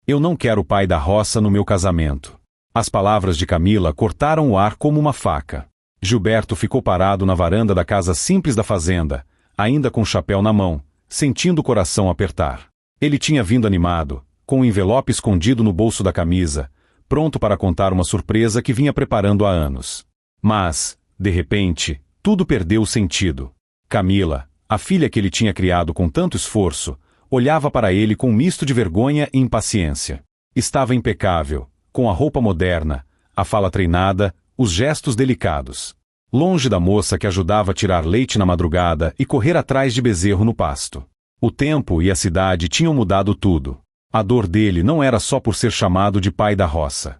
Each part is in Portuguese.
Eu não quero o pai da roça no meu casamento. As palavras de Camila cortaram o ar como uma faca. Gilberto ficou parado na varanda da casa simples da fazenda, ainda com o chapéu na mão, sentindo o coração apertar. Ele tinha vindo animado, com um envelope escondido no bolso da camisa, pronto para contar uma surpresa que vinha preparando há anos. Mas, de repente, tudo perdeu o sentido. Camila, a filha que ele tinha criado com tanto esforço, olhava para ele com um misto de vergonha e impaciência. Estava impecável, com a roupa moderna, a fala treinada, os gestos delicados. Longe da moça que ajudava a tirar leite na madrugada e correr atrás de bezerro no pasto. O tempo e a cidade tinham mudado tudo. A dor dele não era só por ser chamado de pai da roça.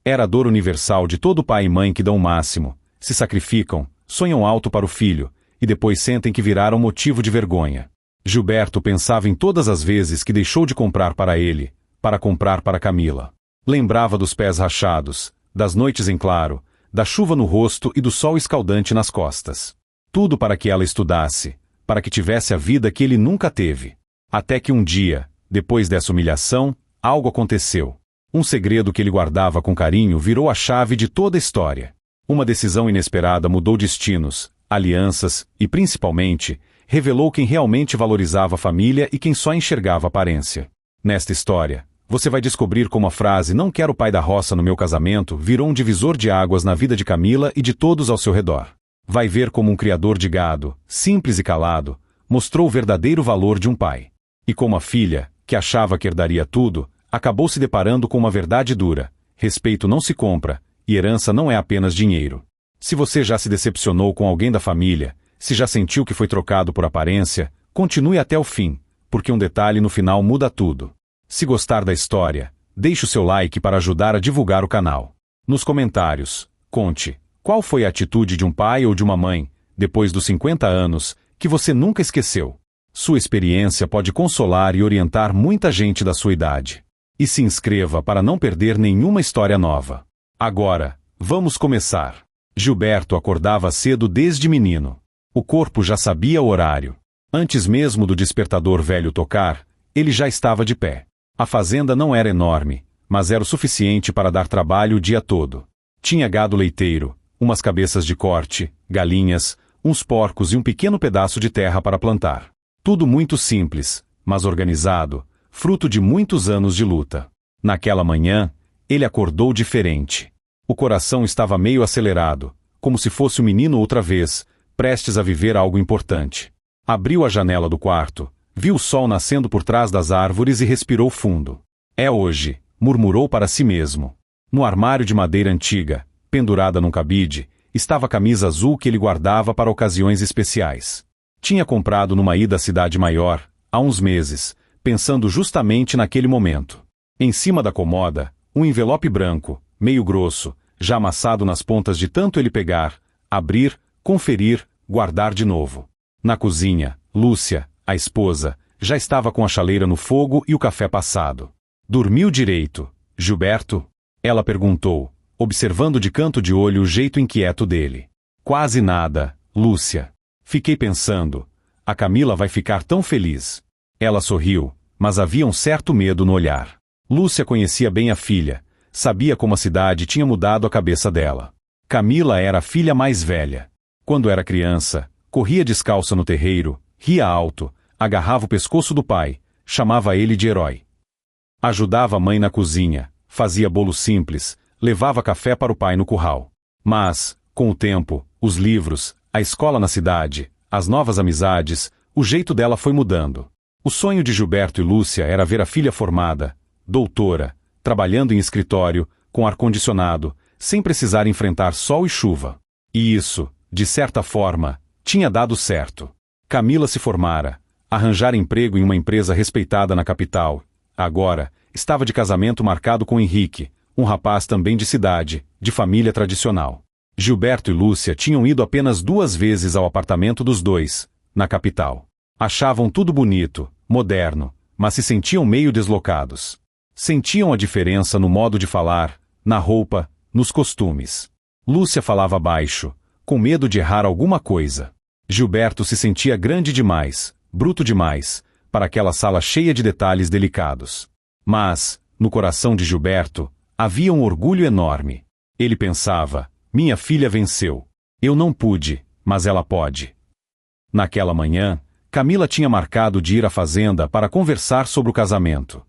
Era a dor universal de todo pai e mãe que dão o máximo, se sacrificam, sonham alto para o filho, e depois sentem que viraram motivo de vergonha. Gilberto pensava em todas as vezes que deixou de comprar para ele, para comprar para Camila. Lembrava dos pés rachados, das noites em claro, da chuva no rosto e do sol escaldante nas costas. Tudo para que ela estudasse, para que tivesse a vida que ele nunca teve. Até que um dia, depois dessa humilhação, algo aconteceu. Um segredo que ele guardava com carinho virou a chave de toda a história. Uma decisão inesperada mudou destinos, alianças e, principalmente, revelou quem realmente valorizava a família e quem só enxergava a aparência. Nesta história, você vai descobrir como a frase "não quero o pai da roça no meu casamento" virou um divisor de águas na vida de Camila e de todos ao seu redor. Vai ver como um criador de gado, simples e calado, mostrou o verdadeiro valor de um pai. E como a filha, que achava que herdaria tudo, acabou se deparando com uma verdade dura: respeito não se compra, e herança não é apenas dinheiro. Se você já se decepcionou com alguém da família, se já sentiu que foi trocado por aparência, continue até o fim, porque um detalhe no final muda tudo. Se gostar da história, deixe o seu like para ajudar a divulgar o canal. Nos comentários, conte qual foi a atitude de um pai ou de uma mãe, depois dos 50 anos, que você nunca esqueceu. Sua experiência pode consolar e orientar muita gente da sua idade. E se inscreva para não perder nenhuma história nova. Agora, vamos começar. Gilberto acordava cedo desde menino. O corpo já sabia o horário. Antes mesmo do despertador velho tocar, ele já estava de pé. A fazenda não era enorme, mas era o suficiente para dar trabalho o dia todo. Tinha gado leiteiro, umas cabeças de corte, galinhas, uns porcos e um pequeno pedaço de terra para plantar. Tudo muito simples, mas organizado, fruto de muitos anos de luta. Naquela manhã, ele acordou diferente. O coração estava meio acelerado, como se fosse o menino outra vez, prestes a viver algo importante. Abriu a janela do quarto, viu o sol nascendo por trás das árvores e respirou fundo. É hoje, murmurou para si mesmo. No armário de madeira antiga, pendurada num cabide, estava a camisa azul que ele guardava para ocasiões especiais. Tinha comprado numa ida à cidade maior, há uns meses, pensando justamente naquele momento. Em cima da comoda, um envelope branco, meio grosso, já amassado nas pontas de tanto ele pegar, abrir, conferir, guardar de novo. Na cozinha, Lúcia, a esposa, já estava com a chaleira no fogo e o café passado. Dormiu direito, Gilberto? Ela perguntou, observando de canto de olho o jeito inquieto dele. Quase nada, Lúcia. Fiquei pensando, a Camila vai ficar tão feliz. Ela sorriu, mas havia um certo medo no olhar. Lúcia conhecia bem a filha, sabia como a cidade tinha mudado a cabeça dela. Camila era a filha mais velha. Quando era criança, corria descalça no terreiro, ria alto, agarrava o pescoço do pai, chamava ele de herói. Ajudava a mãe na cozinha, fazia bolo simples, levava café para o pai no curral. Mas, com o tempo, os livros, a escola na cidade, as novas amizades, o jeito dela foi mudando. O sonho de Gilberto e Lúcia era ver a filha formada, doutora, trabalhando em escritório, com ar-condicionado, sem precisar enfrentar sol e chuva. E isso, de certa forma, tinha dado certo. Camila se formara, arranjara emprego em uma empresa respeitada na capital. Agora, estava de casamento marcado com Henrique, um rapaz também de cidade, de família tradicional. Gilberto e Lúcia tinham ido apenas 2 vezes ao apartamento dos dois, na capital. Achavam tudo bonito, moderno, mas se sentiam meio deslocados. Sentiam a diferença no modo de falar, na roupa, nos costumes. Lúcia falava baixo, com medo de errar alguma coisa. Gilberto se sentia grande demais, bruto demais, para aquela sala cheia de detalhes delicados. Mas, no coração de Gilberto, havia um orgulho enorme. Ele pensava: minha filha venceu. Eu não pude, mas ela pode. Naquela manhã, Camila tinha marcado de ir à fazenda para conversar sobre o casamento.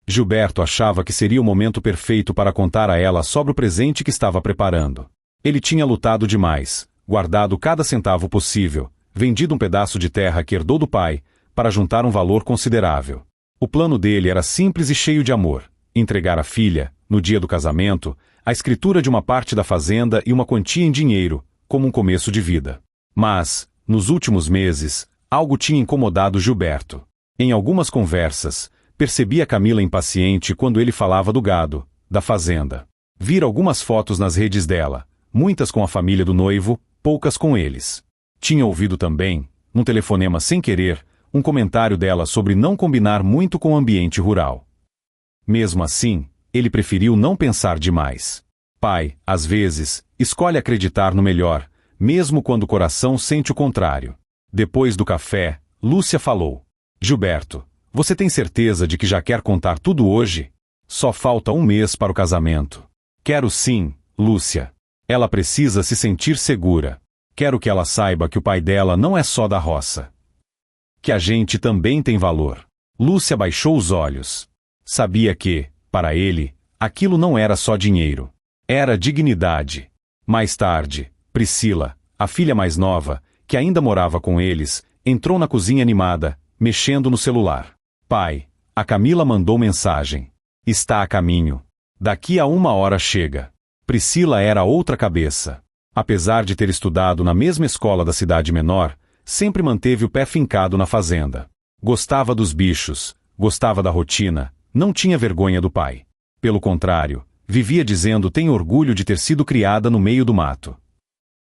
Gilberto achava que seria o momento perfeito para contar a ela sobre o presente que estava preparando. Ele tinha lutado demais, guardado cada centavo possível, vendido um pedaço de terra que herdou do pai, para juntar um valor considerável. O plano dele era simples e cheio de amor: entregar à filha, no dia do casamento, a escritura de uma parte da fazenda e uma quantia em dinheiro, como um começo de vida. Mas, nos últimos meses, algo tinha incomodado Gilberto. Em algumas conversas, percebia Camila impaciente quando ele falava do gado, da fazenda. Vira algumas fotos nas redes dela, muitas com a família do noivo, poucas com eles. Tinha ouvido também, num telefonema sem querer, um comentário dela sobre não combinar muito com o ambiente rural. Mesmo assim, ele preferiu não pensar demais. Pai, às vezes, escolhe acreditar no melhor, mesmo quando o coração sente o contrário. Depois do café, Lúcia falou: Gilberto, você tem certeza de que já quer contar tudo hoje? Só falta um mês para o casamento. Quero sim, Lúcia. Ela precisa se sentir segura. Quero que ela saiba que o pai dela não é só da roça. Que a gente também tem valor. Lúcia baixou os olhos. Sabia que, para ele, aquilo não era só dinheiro. Era dignidade. Mais tarde, Priscila, a filha mais nova, que ainda morava com eles, entrou na cozinha animada, mexendo no celular. Pai, a Camila mandou mensagem. Está a caminho. Daqui a 1 hora chega. Priscila era outra cabeça. Apesar de ter estudado na mesma escola da cidade menor, sempre manteve o pé fincado na fazenda. Gostava dos bichos, gostava da rotina, não tinha vergonha do pai. Pelo contrário, vivia dizendo tem orgulho de ter sido criada no meio do mato.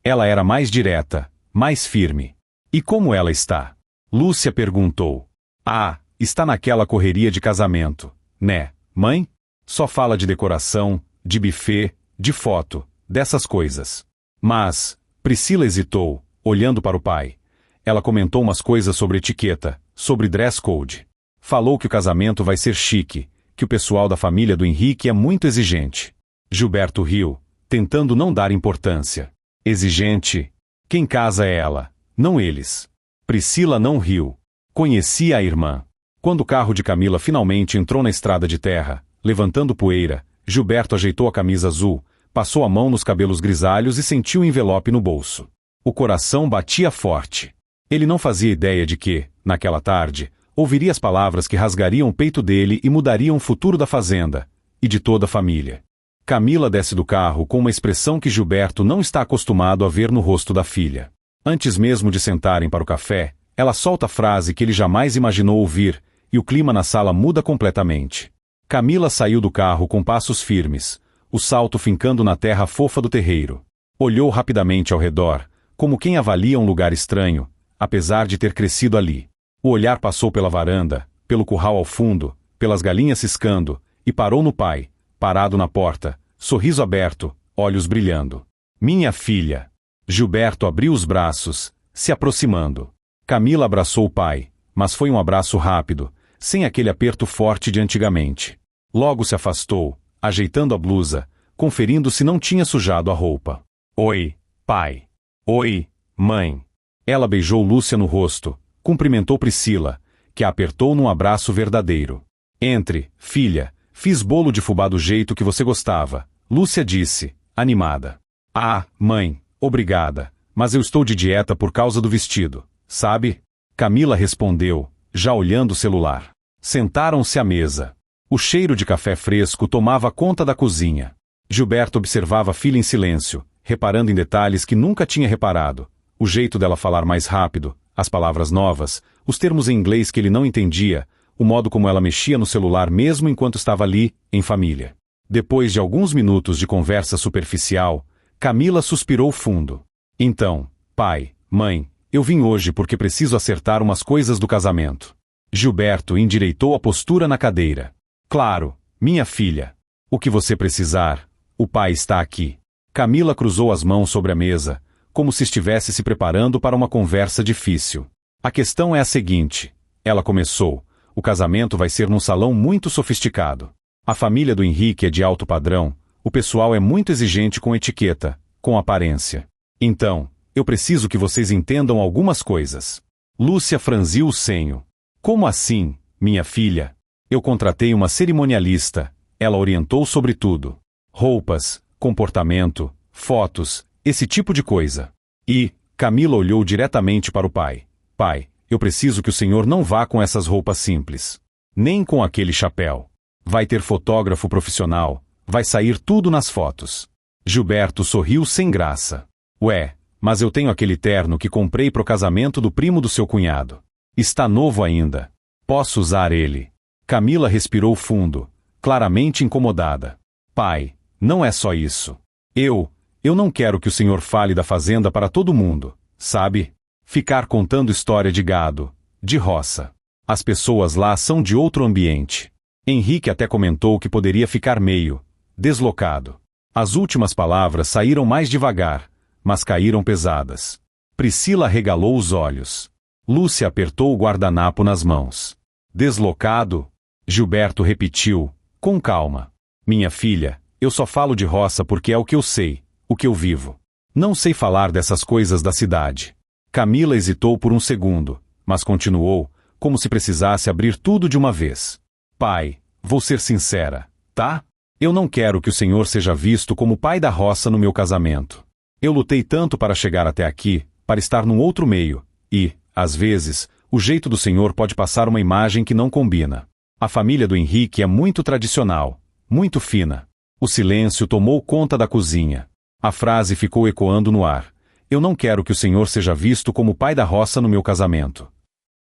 Ela era mais direta, mais firme. E como ela está? Lúcia perguntou. Ah, está naquela correria de casamento, né, mãe? Só fala de decoração, de buffet, de foto, dessas coisas. Mas, Priscila hesitou, olhando para o pai. Ela comentou umas coisas sobre etiqueta, sobre dress code. Falou que o casamento vai ser chique, que o pessoal da família do Henrique é muito exigente. Gilberto riu, tentando não dar importância. Exigente? Quem casa é ela, não eles. Priscila não riu. Conhecia a irmã. Quando o carro de Camila finalmente entrou na estrada de terra, levantando poeira, Gilberto ajeitou a camisa azul, passou a mão nos cabelos grisalhos e sentiu o envelope no bolso. O coração batia forte. Ele não fazia ideia de que, naquela tarde, ouviria as palavras que rasgariam o peito dele e mudariam o futuro da fazenda, e de toda a família. Camila desce do carro com uma expressão que Gilberto não está acostumado a ver no rosto da filha. Antes mesmo de sentarem para o café, ela solta a frase que ele jamais imaginou ouvir, e o clima na sala muda completamente. Camila saiu do carro com passos firmes, o salto fincando na terra fofa do terreiro. Olhou rapidamente ao redor, como quem avalia um lugar estranho, apesar de ter crescido ali. O olhar passou pela varanda, pelo curral ao fundo, pelas galinhas ciscando, e parou no pai, parado na porta, sorriso aberto, olhos brilhando. Minha filha. Gilberto abriu os braços, se aproximando. Camila abraçou o pai, mas foi um abraço rápido, sem aquele aperto forte de antigamente. Logo se afastou, ajeitando a blusa, conferindo se não tinha sujado a roupa. Oi, pai. Oi, mãe. Ela beijou Lúcia no rosto, cumprimentou Priscila, que a apertou num abraço verdadeiro. Entre, filha, fiz bolo de fubá do jeito que você gostava, Lúcia disse, animada. Ah, mãe, obrigada, mas eu estou de dieta por causa do vestido, sabe? Camila respondeu, já olhando o celular. Sentaram-se à mesa. O cheiro de café fresco tomava conta da cozinha. Gilberto observava a filha em silêncio, reparando em detalhes que nunca tinha reparado. O jeito dela falar mais rápido, as palavras novas, os termos em inglês que ele não entendia, o modo como ela mexia no celular mesmo enquanto estava ali, em família. Depois de alguns minutos de conversa superficial, Camila suspirou fundo. Então, pai, mãe, eu vim hoje porque preciso acertar umas coisas do casamento. Gilberto endireitou a postura na cadeira. Claro, minha filha. O que você precisar, o pai está aqui. Camila cruzou as mãos sobre a mesa, como se estivesse se preparando para uma conversa difícil. A questão é a seguinte, ela começou, o casamento vai ser num salão muito sofisticado. A família do Henrique é de alto padrão, o pessoal é muito exigente com etiqueta, com aparência. Então, eu preciso que vocês entendam algumas coisas. Lúcia franziu o senho. Como assim, minha filha? Eu contratei uma cerimonialista, ela orientou sobre tudo. Roupas, comportamento, fotos, esse tipo de coisa. E, Camila olhou diretamente para o pai. Pai, eu preciso que o senhor não vá com essas roupas simples. Nem com aquele chapéu. Vai ter fotógrafo profissional, vai sair tudo nas fotos. Gilberto sorriu sem graça. Ué, mas eu tenho aquele terno que comprei pro casamento do primo do seu cunhado. Está novo ainda. Posso usar ele. Camila respirou fundo, claramente incomodada. Pai, não é só isso. Eu não quero que o senhor fale da fazenda para todo mundo, sabe? Ficar contando história de gado, de roça. As pessoas lá são de outro ambiente. Henrique até comentou que poderia ficar meio deslocado. As últimas palavras saíram mais devagar, mas caíram pesadas. Priscila regalou os olhos. Lúcia apertou o guardanapo nas mãos. Deslocado? Gilberto repetiu, com calma. Minha filha, eu só falo de roça porque é o que eu sei, o que eu vivo. Não sei falar dessas coisas da cidade. Camila hesitou por um segundo, mas continuou, como se precisasse abrir tudo de uma vez. Pai, vou ser sincera, tá? Eu não quero que o senhor seja visto como pai da roça no meu casamento. Eu lutei tanto para chegar até aqui, para estar num outro meio, e, às vezes, o jeito do senhor pode passar uma imagem que não combina. A família do Henrique é muito tradicional, muito fina. O silêncio tomou conta da cozinha. A frase ficou ecoando no ar. Eu não quero que o senhor seja visto como pai da roça no meu casamento.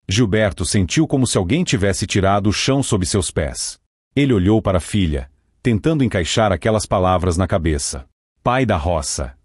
Gilberto sentiu como se alguém tivesse tirado o chão sob seus pés. Ele olhou para a filha, tentando encaixar aquelas palavras na cabeça. Pai da roça.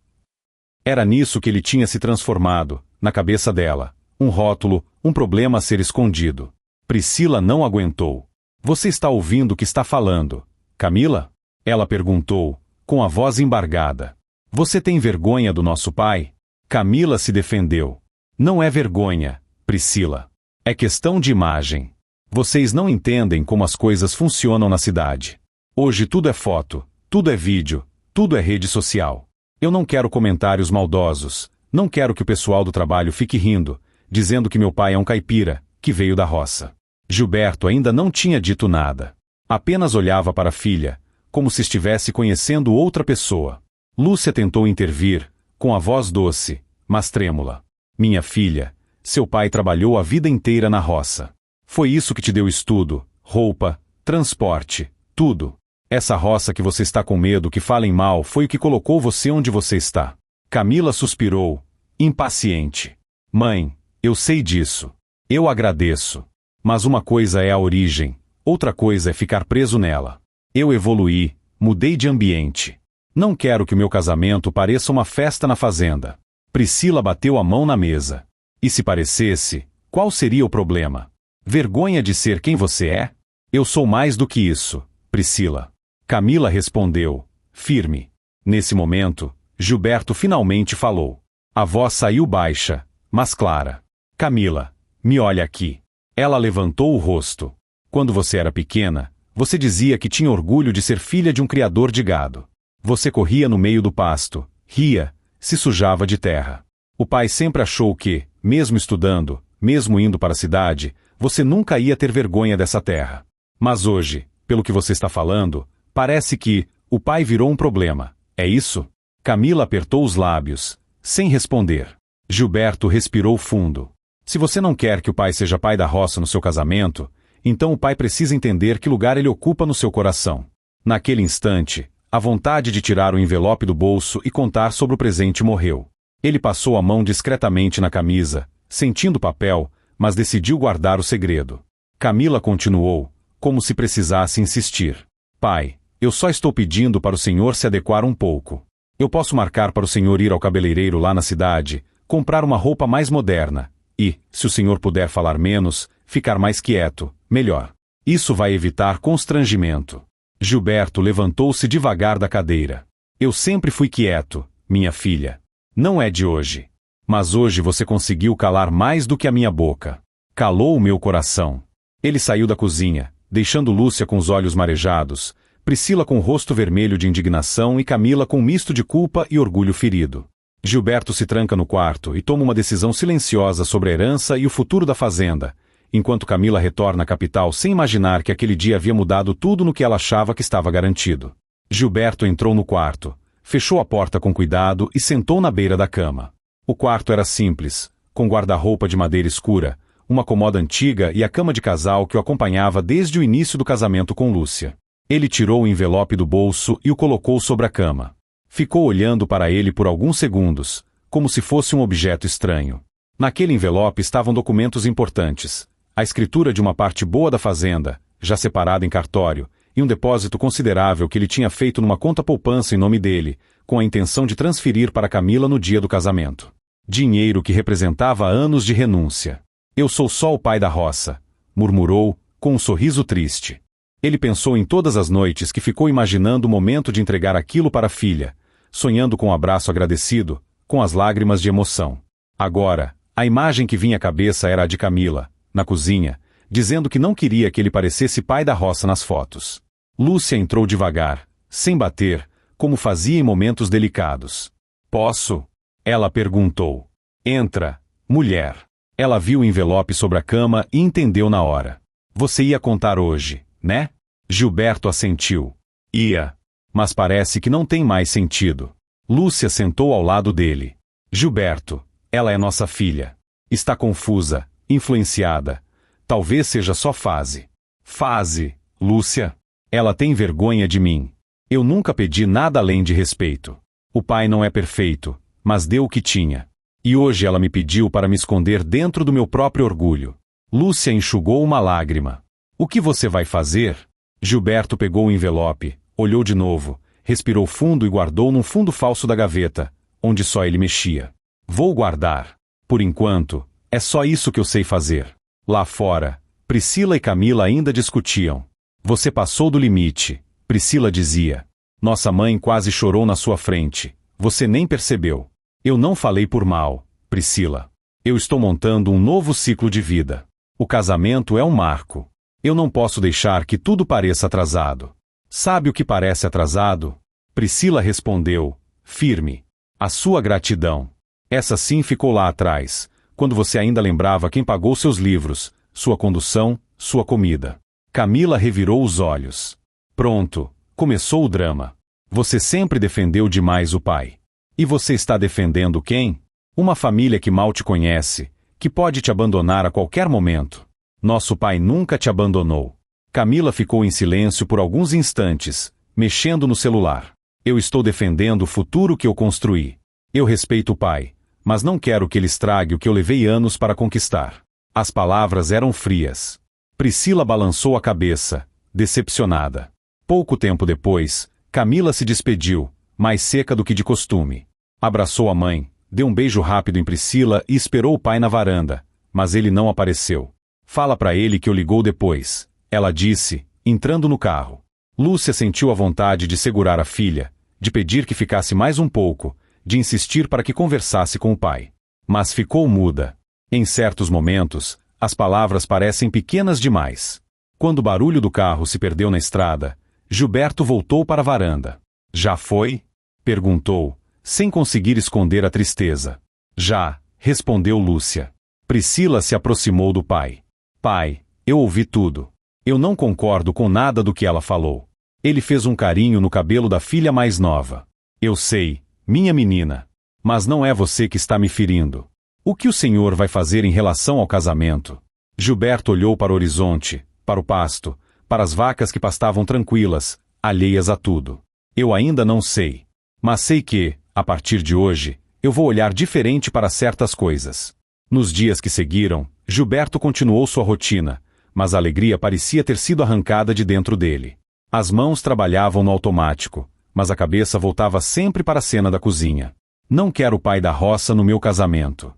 Era nisso que ele tinha se transformado, na cabeça dela. Um rótulo, um problema a ser escondido. Priscila não aguentou. Você está ouvindo o que está falando, Camila? Ela perguntou, com a voz embargada. Você tem vergonha do nosso pai? Camila se defendeu. Não é vergonha, Priscila. É questão de imagem. Vocês não entendem como as coisas funcionam na cidade. Hoje tudo é foto, tudo é vídeo, tudo é rede social. Eu não quero comentários maldosos, não quero que o pessoal do trabalho fique rindo, dizendo que meu pai é um caipira, que veio da roça. Gilberto ainda não tinha dito nada. Apenas olhava para a filha, como se estivesse conhecendo outra pessoa. Lúcia tentou intervir, com a voz doce, mas trêmula. Minha filha, seu pai trabalhou a vida inteira na roça. Foi isso que te deu estudo, roupa, transporte, tudo. Essa roça que você está com medo que falem mal foi o que colocou você onde você está. Camila suspirou, impaciente. Mãe, eu sei disso. Eu agradeço. Mas uma coisa é a origem, outra coisa é ficar preso nela. Eu evoluí, mudei de ambiente. Não quero que o meu casamento pareça uma festa na fazenda. Priscila bateu a mão na mesa. E se parecesse, qual seria o problema? Vergonha de ser quem você é? Eu sou mais do que isso, Priscila. Camila respondeu, firme. Nesse momento, Gilberto finalmente falou. A voz saiu baixa, mas clara. Camila, me olha aqui. Ela levantou o rosto. Quando você era pequena, você dizia que tinha orgulho de ser filha de um criador de gado. Você corria no meio do pasto, ria, se sujava de terra. O pai sempre achou que, mesmo estudando, mesmo indo para a cidade, você nunca ia ter vergonha dessa terra. Mas hoje, pelo que você está falando, parece que o pai virou um problema. É isso? Camila apertou os lábios, sem responder. Gilberto respirou fundo. Se você não quer que o pai seja pai da roça no seu casamento, então o pai precisa entender que lugar ele ocupa no seu coração. Naquele instante, a vontade de tirar o envelope do bolso e contar sobre o presente morreu. Ele passou a mão discretamente na camisa, sentindo o papel, mas decidiu guardar o segredo. Camila continuou, como se precisasse insistir. Pai, eu só estou pedindo para o senhor se adequar um pouco. Eu posso marcar para o senhor ir ao cabeleireiro lá na cidade, comprar uma roupa mais moderna, e, se o senhor puder falar menos, ficar mais quieto, melhor. Isso vai evitar constrangimento. Gilberto levantou-se devagar da cadeira. Eu sempre fui quieto, minha filha. Não é de hoje. Mas hoje você conseguiu calar mais do que a minha boca. Calou o meu coração. Ele saiu da cozinha, deixando Lúcia com os olhos marejados, Priscila com o rosto vermelho de indignação e Camila com um misto de culpa e orgulho ferido. Gilberto se tranca no quarto e toma uma decisão silenciosa sobre a herança e o futuro da fazenda, enquanto Camila retorna à capital sem imaginar que aquele dia havia mudado tudo no que ela achava que estava garantido. Gilberto entrou no quarto, fechou a porta com cuidado e sentou na beira da cama. O quarto era simples, com guarda-roupa de madeira escura, uma comoda antiga e a cama de casal que o acompanhava desde o início do casamento com Lúcia. Ele tirou o envelope do bolso e o colocou sobre a cama. Ficou olhando para ele por alguns segundos, como se fosse um objeto estranho. Naquele envelope estavam documentos importantes, a escritura de uma parte boa da fazenda, já separada em cartório, e um depósito considerável que ele tinha feito numa conta poupança em nome dele, com a intenção de transferir para Camila no dia do casamento. Dinheiro que representava anos de renúncia. Eu sou só o pai da roça, murmurou, com um sorriso triste. Ele pensou em todas as noites que ficou imaginando o momento de entregar aquilo para a filha, sonhando com um abraço agradecido, com as lágrimas de emoção. Agora, a imagem que vinha à cabeça era a de Camila, na cozinha, dizendo que não queria que ele parecesse pai da roça nas fotos. Lúcia entrou devagar, sem bater, como fazia em momentos delicados. Posso? Ela perguntou. Entra, mulher. Ela viu o envelope sobre a cama e entendeu na hora. Você ia contar hoje, né? Gilberto assentiu. Ia. Mas parece que não tem mais sentido. Lúcia sentou ao lado dele. Gilberto, ela é nossa filha. Está confusa, influenciada. Talvez seja só fase. Fase, Lúcia. Ela tem vergonha de mim. Eu nunca pedi nada além de respeito. O pai não é perfeito, mas deu o que tinha. E hoje ela me pediu para me esconder dentro do meu próprio orgulho. Lúcia enxugou uma lágrima. O que você vai fazer? Gilberto pegou o envelope, olhou de novo, respirou fundo e guardou num fundo falso da gaveta, onde só ele mexia. Vou guardar. Por enquanto, é só isso que eu sei fazer. Lá fora, Priscila e Camila ainda discutiam. Você passou do limite, Priscila dizia. Nossa mãe quase chorou na sua frente. Você nem percebeu. Eu não falei por mal, Priscila. Eu estou montando um novo ciclo de vida. O casamento é um marco. Eu não posso deixar que tudo pareça atrasado. Sabe o que parece atrasado? Priscila respondeu, firme. A sua gratidão. Essa sim ficou lá atrás, quando você ainda lembrava quem pagou seus livros, sua condução, sua comida. Camila revirou os olhos. Pronto, começou o drama. Você sempre defendeu demais o pai. E você está defendendo quem? Uma família que mal te conhece, que pode te abandonar a qualquer momento. Nosso pai nunca te abandonou. Camila ficou em silêncio por alguns instantes, mexendo no celular. Eu estou defendendo o futuro que eu construí. Eu respeito o pai, mas não quero que ele estrague o que eu levei anos para conquistar. As palavras eram frias. Priscila balançou a cabeça, decepcionada. Pouco tempo depois, Camila se despediu, mais seca do que de costume. Abraçou a mãe, deu um beijo rápido em Priscila e esperou o pai na varanda, mas ele não apareceu. Fala para ele que eu ligou depois, ela disse, entrando no carro. Lúcia sentiu a vontade de segurar a filha, de pedir que ficasse mais um pouco, de insistir para que conversasse com o pai. Mas ficou muda. Em certos momentos, as palavras parecem pequenas demais. Quando o barulho do carro se perdeu na estrada, Gilberto voltou para a varanda. Já foi? Perguntou, sem conseguir esconder a tristeza. Já, respondeu Lúcia. Priscila se aproximou do pai. Pai, eu ouvi tudo. Eu não concordo com nada do que ela falou. Ele fez um carinho no cabelo da filha mais nova. Eu sei, minha menina. Mas não é você que está me ferindo. O que o senhor vai fazer em relação ao casamento? Gilberto olhou para o horizonte, para o pasto, para as vacas que pastavam tranquilas, alheias a tudo. Eu ainda não sei. Mas sei que, a partir de hoje, eu vou olhar diferente para certas coisas. Nos dias que seguiram, Gilberto continuou sua rotina, mas a alegria parecia ter sido arrancada de dentro dele. As mãos trabalhavam no automático, mas a cabeça voltava sempre para a cena da cozinha. Não quero o pai da roça no meu casamento.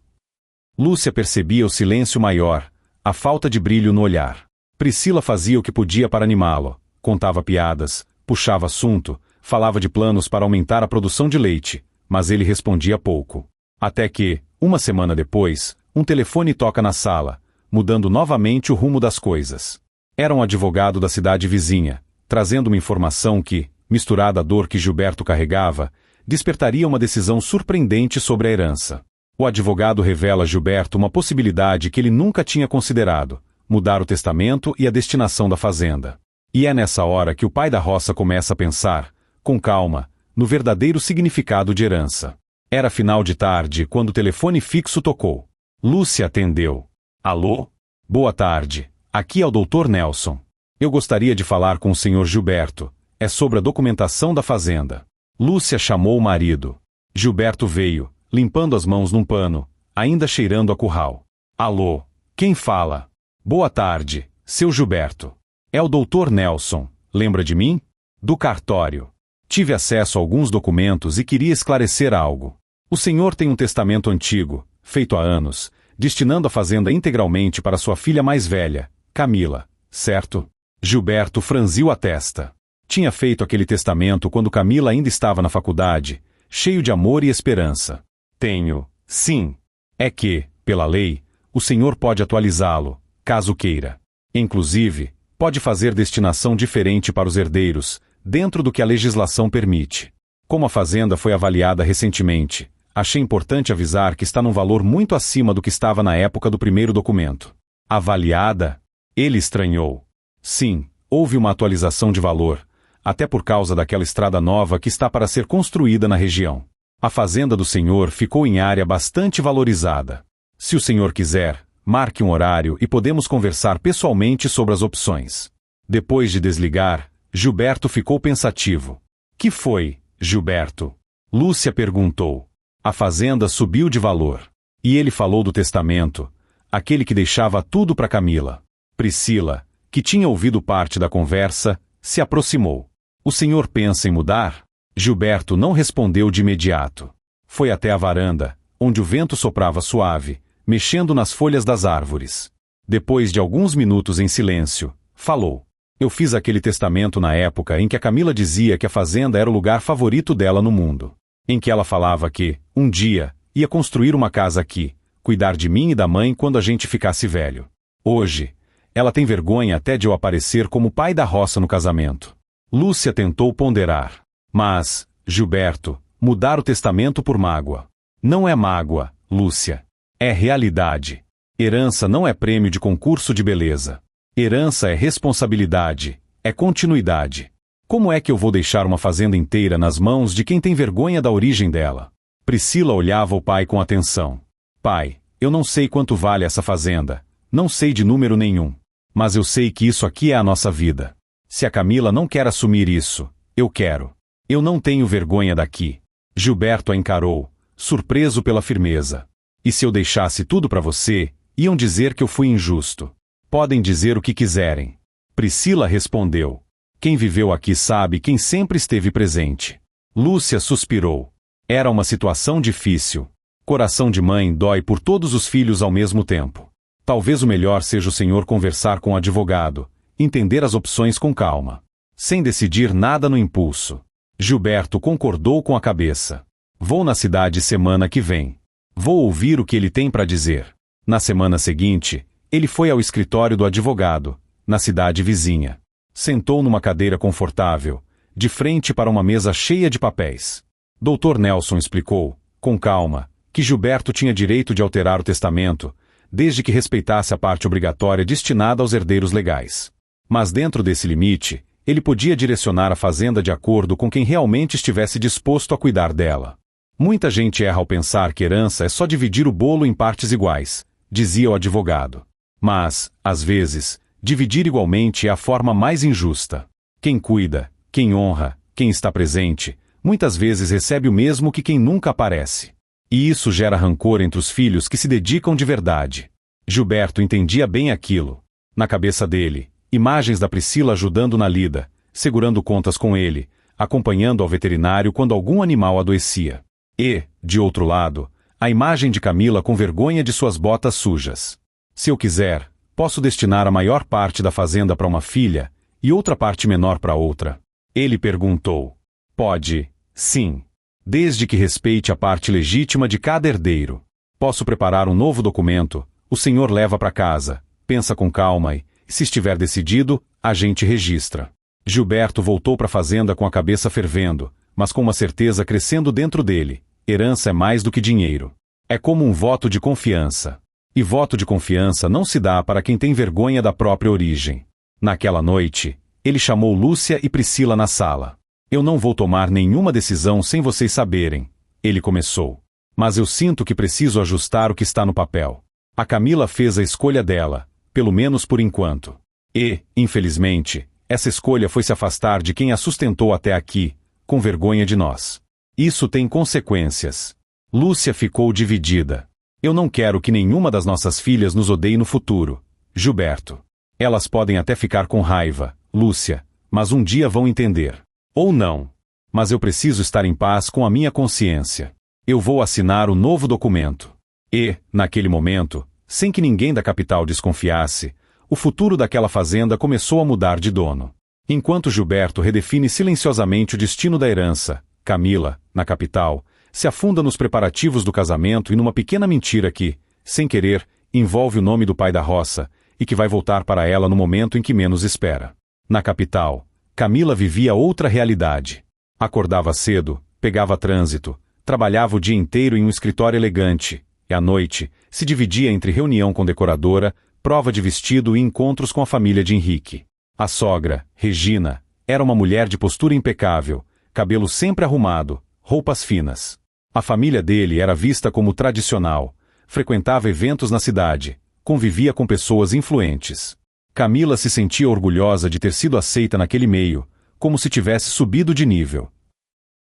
Lúcia percebia o silêncio maior, a falta de brilho no olhar. Priscila fazia o que podia para animá-lo, contava piadas, puxava assunto, falava de planos para aumentar a produção de leite, mas ele respondia pouco. Até que, uma semana depois, um telefone toca na sala, mudando novamente o rumo das coisas. Era um advogado da cidade vizinha, trazendo uma informação que, misturada à dor que Gilberto carregava, despertaria uma decisão surpreendente sobre a herança. O advogado revela a Gilberto uma possibilidade que ele nunca tinha considerado: mudar o testamento e a destinação da fazenda. E é nessa hora que o pai da roça começa a pensar, com calma, no verdadeiro significado de herança. Era final de tarde quando o telefone fixo tocou. Lúcia atendeu. Alô? Boa tarde. Aqui é o Dr. Nelson. Eu gostaria de falar com o Sr. Gilberto. É sobre a documentação da fazenda. Lúcia chamou o marido. Gilberto veio, limpando as mãos num pano, ainda cheirando a curral. Alô? Quem fala? Boa tarde, seu Gilberto. É o Dr. Nelson. Lembra de mim? Do cartório. Tive acesso a alguns documentos e queria esclarecer algo. O senhor tem um testamento antigo, feito há anos, destinando a fazenda integralmente para sua filha mais velha, Camila, certo? Gilberto franziu a testa. Tinha feito aquele testamento quando Camila ainda estava na faculdade, cheio de amor e esperança. Tenho, sim. É que, pela lei, o senhor pode atualizá-lo, caso queira. Inclusive, pode fazer destinação diferente para os herdeiros, dentro do que a legislação permite. Como a fazenda foi avaliada recentemente, achei importante avisar que está num valor muito acima do que estava na época do primeiro documento. Avaliada? Ele estranhou. Sim, houve uma atualização de valor, até por causa daquela estrada nova que está para ser construída na região. A fazenda do senhor ficou em área bastante valorizada. Se o senhor quiser, marque um horário e podemos conversar pessoalmente sobre as opções. Depois de desligar, Gilberto ficou pensativo. Que foi, Gilberto? Lúcia perguntou. A fazenda subiu de valor. E ele falou do testamento, aquele que deixava tudo para Camila. Priscila, que tinha ouvido parte da conversa, se aproximou. O senhor pensa em mudar? Gilberto não respondeu de imediato. Foi até a varanda, onde o vento soprava suave, mexendo nas folhas das árvores. Depois de alguns minutos em silêncio, falou. Eu fiz aquele testamento na época em que a Camila dizia que a fazenda era o lugar favorito dela no mundo. Em que ela falava que, um dia, ia construir uma casa aqui, cuidar de mim e da mãe quando a gente ficasse velho. Hoje, ela tem vergonha até de eu aparecer como pai da roça no casamento. Lúcia tentou ponderar. Mas, Gilberto, mudar o testamento por mágoa. Não é mágoa, Lúcia. É realidade. Herança não é prêmio de concurso de beleza. Herança é responsabilidade, é continuidade. Como é que eu vou deixar uma fazenda inteira nas mãos de quem tem vergonha da origem dela? Priscila olhava o pai com atenção. Pai, eu não sei quanto vale essa fazenda. Não sei de número nenhum. Mas eu sei que isso aqui é a nossa vida. Se a Camila não quer assumir isso, eu quero. Eu não tenho vergonha daqui. Gilberto a encarou, surpreso pela firmeza. E se eu deixasse tudo para você, iam dizer que eu fui injusto. Podem dizer o que quiserem. Priscila respondeu. Quem viveu aqui sabe quem sempre esteve presente. Lúcia suspirou. Era uma situação difícil. Coração de mãe dói por todos os filhos ao mesmo tempo. Talvez o melhor seja o senhor conversar com o advogado, entender as opções com calma, sem decidir nada no impulso. Gilberto concordou com a cabeça. Vou na cidade semana que vem. Vou ouvir o que ele tem para dizer. Na semana seguinte, ele foi ao escritório do advogado, na cidade vizinha. Sentou numa cadeira confortável, de frente para uma mesa cheia de papéis. Dr. Nelson explicou, com calma, que Gilberto tinha direito de alterar o testamento, desde que respeitasse a parte obrigatória destinada aos herdeiros legais. Mas dentro desse limite, ele podia direcionar a fazenda de acordo com quem realmente estivesse disposto a cuidar dela. Muita gente erra ao pensar que herança é só dividir o bolo em partes iguais, dizia o advogado. Mas, às vezes, dividir igualmente é a forma mais injusta. Quem cuida, quem honra, quem está presente, muitas vezes recebe o mesmo que quem nunca aparece. E isso gera rancor entre os filhos que se dedicam de verdade. Gilberto entendia bem aquilo. Na cabeça dele, imagens da Priscila ajudando na lida, segurando contas com ele, acompanhando ao veterinário quando algum animal adoecia. E, de outro lado, a imagem de Camila com vergonha de suas botas sujas. Se eu quiser, posso destinar a maior parte da fazenda para uma filha e outra parte menor para outra. Ele perguntou. Pode, sim. Desde que respeite a parte legítima de cada herdeiro. Posso preparar um novo documento, O senhor leva para casa, pensa com calma e, se estiver decidido, a gente registra. Gilberto voltou para a fazenda com a cabeça fervendo, mas com uma certeza crescendo dentro dele. Herança é mais do que dinheiro. É como um voto de confiança. E voto de confiança não se dá para quem tem vergonha da própria origem. Naquela noite, ele chamou Lúcia e Priscila na sala. Eu não vou tomar nenhuma decisão sem vocês saberem, ele começou. Mas eu sinto que preciso ajustar o que está no papel. A Camila fez a escolha dela, pelo menos por enquanto. E, infelizmente, essa escolha foi se afastar de quem a sustentou até aqui, com vergonha de nós. Isso tem consequências. Lúcia ficou dividida. Eu não quero que nenhuma das nossas filhas nos odeie no futuro, Gilberto. Elas podem até ficar com raiva, Lúcia, mas um dia vão entender. Ou não. Mas eu preciso estar em paz com a minha consciência. Eu vou assinar o novo documento. E, naquele momento, sem que ninguém da capital desconfiasse, o futuro daquela fazenda começou a mudar de dono. Enquanto Gilberto redefine silenciosamente o destino da herança, Camila, na capital, se afunda nos preparativos do casamento e numa pequena mentira que, sem querer, envolve o nome do pai da roça e que vai voltar para ela no momento em que menos espera. Na capital, Camila vivia outra realidade. Acordava cedo, pegava trânsito, trabalhava o dia inteiro em um escritório elegante, e à noite se dividia entre reunião com decoradora, prova de vestido e encontros com a família de Henrique. A sogra, Regina, era uma mulher de postura impecável, cabelo sempre arrumado, roupas finas. A família dele era vista como tradicional, frequentava eventos na cidade, convivia com pessoas influentes. Camila se sentia orgulhosa de ter sido aceita naquele meio, como se tivesse subido de nível.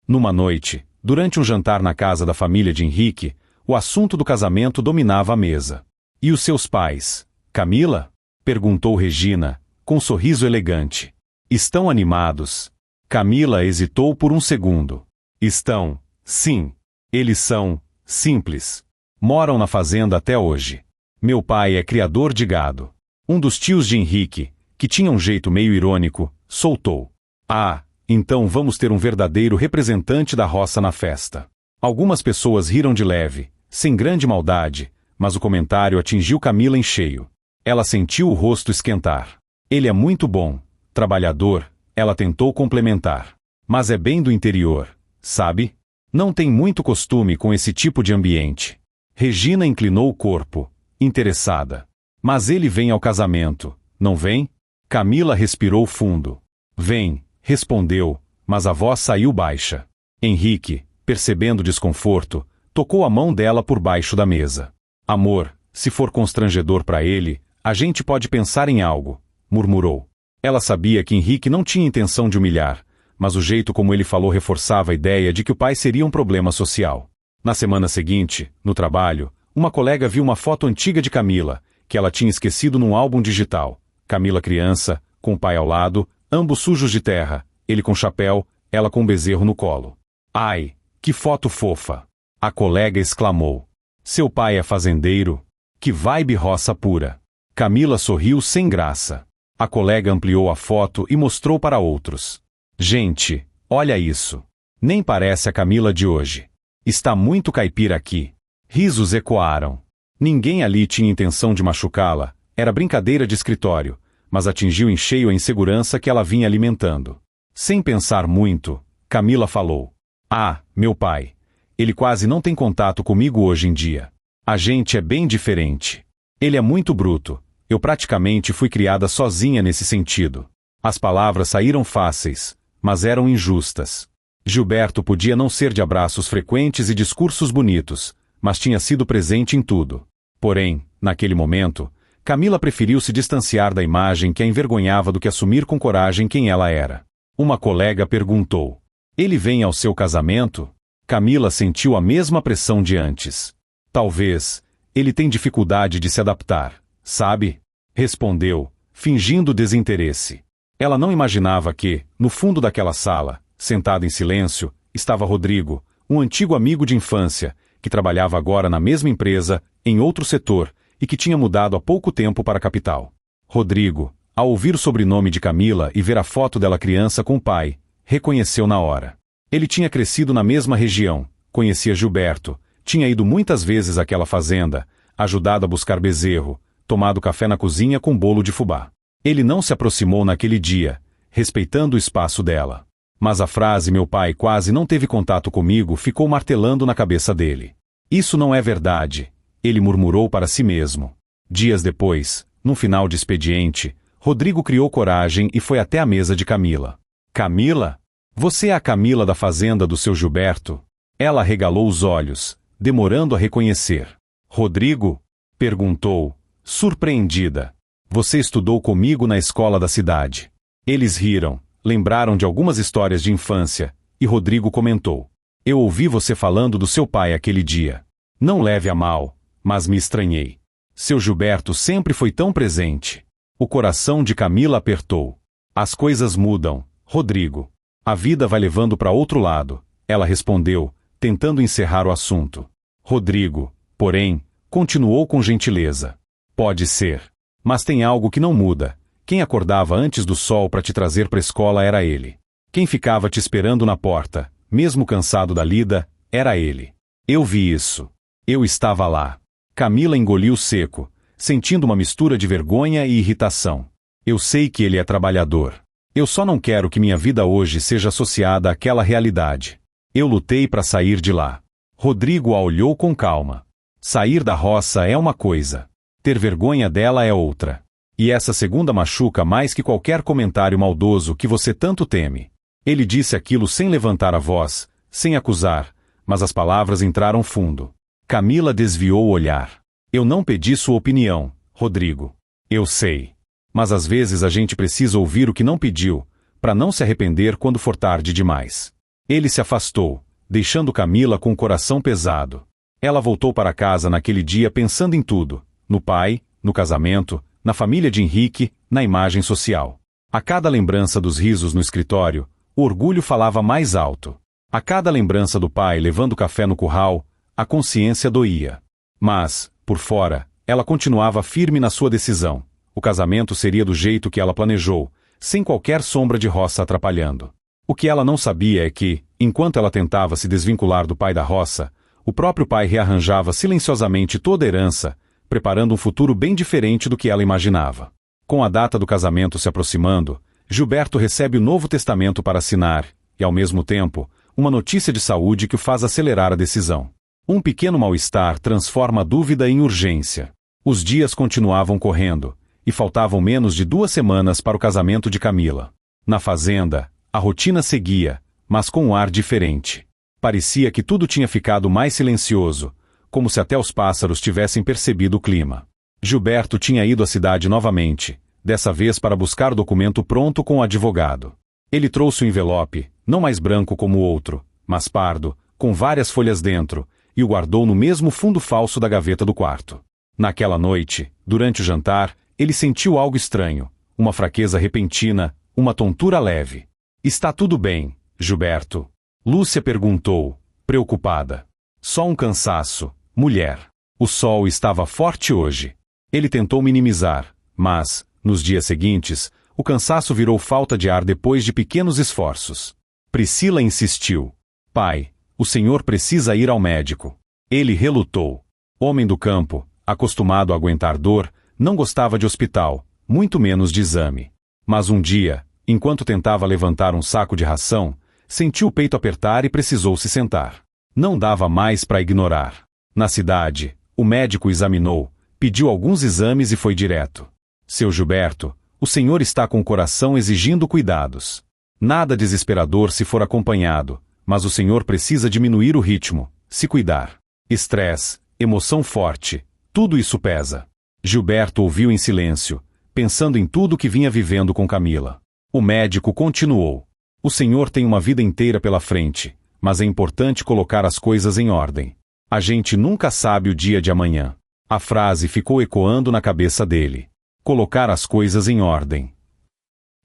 Numa noite, durante um jantar na casa da família de Henrique, o assunto do casamento dominava a mesa. E os seus pais, Camila? Perguntou Regina, com um sorriso elegante. Estão animados? Camila hesitou por um segundo. Estão, sim. Eles são simples. Moram na fazenda até hoje. Meu pai é criador de gado. Um dos tios de Henrique, que tinha um jeito meio irônico, soltou. Ah, então vamos ter um verdadeiro representante da roça na festa. Algumas pessoas riram de leve, sem grande maldade, mas o comentário atingiu Camila em cheio. Ela sentiu o rosto esquentar. Ele é muito bom, trabalhador, ela tentou complementar. Mas é bem do interior, sabe? Não tem muito costume com esse tipo de ambiente. Regina inclinou o corpo, interessada. Mas ele vem ao casamento, não vem? Camila respirou fundo. Vem, respondeu, mas a voz saiu baixa. Henrique, percebendo o desconforto, tocou a mão dela por baixo da mesa. Amor, se for constrangedor para ele, a gente pode pensar em algo, murmurou. Ela sabia que Henrique não tinha intenção de humilhar, mas o jeito como ele falou reforçava a ideia de que o pai seria um problema social. Na semana seguinte, no trabalho, uma colega viu uma foto antiga de Camila, que ela tinha esquecido num álbum digital. Camila criança, com o pai ao lado, ambos sujos de terra, ele com chapéu, ela com um bezerro no colo. Ai, que foto fofa! A colega exclamou. Seu pai é fazendeiro? Que vibe roça pura! Camila sorriu sem graça. A colega ampliou a foto e mostrou para outros. Gente, olha isso. Nem parece a Camila de hoje. Está muito caipira aqui. Risos ecoaram. Ninguém ali tinha intenção de machucá-la, era brincadeira de escritório, mas atingiu em cheio a insegurança que ela vinha alimentando. Sem pensar muito, Camila falou. Ah, meu pai. Ele quase não tem contato comigo hoje em dia. A gente é bem diferente. Ele é muito bruto. Eu praticamente fui criada sozinha nesse sentido. As palavras saíram fáceis, mas eram injustas. Gilberto podia não ser de abraços frequentes e discursos bonitos, mas tinha sido presente em tudo. Porém, naquele momento, Camila preferiu se distanciar da imagem que a envergonhava do que assumir com coragem quem ela era. Uma colega perguntou. Ele vem ao seu casamento? Camila sentiu a mesma pressão de antes. Talvez. Ele tem dificuldade de se adaptar, sabe? Respondeu, fingindo desinteresse. Ela não imaginava que, no fundo daquela sala, sentado em silêncio, estava Rodrigo, um antigo amigo de infância, que trabalhava agora na mesma empresa, em outro setor, e que tinha mudado há pouco tempo para a capital. Rodrigo, ao ouvir o sobrenome de Camila e ver a foto dela criança com o pai, reconheceu na hora. Ele tinha crescido na mesma região, conhecia Gilberto, tinha ido muitas vezes àquela fazenda, ajudado a buscar bezerro, tomado café na cozinha com bolo de fubá. Ele não se aproximou naquele dia, respeitando o espaço dela. Mas a frase "meu pai quase não teve contato comigo" ficou martelando na cabeça dele. Isso não é verdade, ele murmurou para si mesmo. Dias depois, no final de expediente, Rodrigo criou coragem e foi até a mesa de Camila. Camila? Você é a Camila da fazenda do seu Gilberto? Ela arregalou os olhos, demorando a reconhecer. Rodrigo? Perguntou, surpreendida. Você estudou comigo na escola da cidade. Eles riram, lembraram de algumas histórias de infância, e Rodrigo comentou. Eu ouvi você falando do seu pai aquele dia. Não leve a mal, mas me estranhei. Seu Gilberto sempre foi tão presente. O coração de Camila apertou. As coisas mudam, Rodrigo. A vida vai levando para outro lado, ela respondeu, tentando encerrar o assunto. Rodrigo, porém, continuou com gentileza. Pode ser. Mas tem algo que não muda. Quem acordava antes do sol para te trazer para a escola era ele. Quem ficava te esperando na porta, mesmo cansado da lida, era ele. Eu vi isso. Eu estava lá. Camila engoliu seco, sentindo uma mistura de vergonha e irritação. Eu sei que ele é trabalhador. Eu só não quero que minha vida hoje seja associada àquela realidade. Eu lutei para sair de lá. Rodrigo a olhou com calma. Sair da roça é uma coisa. Ter vergonha dela é outra. E essa segunda machuca mais que qualquer comentário maldoso que você tanto teme. Ele disse aquilo sem levantar a voz, sem acusar, mas as palavras entraram fundo. Camila desviou o olhar. Eu não pedi sua opinião, Rodrigo. Eu sei. Mas às vezes a gente precisa ouvir o que não pediu, para não se arrepender quando for tarde demais. Ele se afastou, deixando Camila com o coração pesado. Ela voltou para casa naquele dia pensando em tudo, no pai, no casamento, na família de Henrique, na imagem social. A cada lembrança dos risos no escritório, o orgulho falava mais alto. A cada lembrança do pai levando café no curral, a consciência doía. Mas, por fora, ela continuava firme na sua decisão. O casamento seria do jeito que ela planejou, sem qualquer sombra de roça atrapalhando. O que ela não sabia é que, enquanto ela tentava se desvincular do pai da roça, o próprio pai rearranjava silenciosamente toda a herança, preparando um futuro bem diferente do que ela imaginava. Com a data do casamento se aproximando, Gilberto recebe o Novo Testamento para assinar, e ao mesmo tempo, uma notícia de saúde que o faz acelerar a decisão. Um pequeno mal-estar transforma a dúvida em urgência. Os dias continuavam correndo, e faltavam menos de 2 semanas para o casamento de Camila. Na fazenda, a rotina seguia, mas com um ar diferente. Parecia que tudo tinha ficado mais silencioso, como se até os pássaros tivessem percebido o clima. Gilberto tinha ido à cidade novamente, dessa vez para buscar o documento pronto com o advogado. Ele trouxe o envelope, não mais branco como o outro, mas pardo, com várias folhas dentro, e o guardou no mesmo fundo falso da gaveta do quarto. Naquela noite, durante o jantar, ele sentiu algo estranho, uma fraqueza repentina, uma tontura leve. Está tudo bem, Gilberto? Lúcia perguntou, preocupada. Só um cansaço, mulher. O sol estava forte hoje. Ele tentou minimizar, mas, nos dias seguintes, o cansaço virou falta de ar depois de pequenos esforços. Priscila insistiu. Pai, o senhor precisa ir ao médico. Ele relutou. Homem do campo, acostumado a aguentar dor, não gostava de hospital, muito menos de exame. Mas um dia, enquanto tentava levantar um saco de ração, sentiu o peito apertar e precisou se sentar. Não dava mais para ignorar. Na cidade, o médico examinou, pediu alguns exames e foi direto. Seu Gilberto, o senhor está com o coração exigindo cuidados. Nada desesperador se for acompanhado, mas o senhor precisa diminuir o ritmo, se cuidar. Estresse, emoção forte, tudo isso pesa. Gilberto ouviu em silêncio, pensando em tudo que vinha vivendo com Camila. O médico continuou. O senhor tem uma vida inteira pela frente, mas é importante colocar as coisas em ordem. A gente nunca sabe o dia de amanhã. A frase ficou ecoando na cabeça dele. Colocar as coisas em ordem.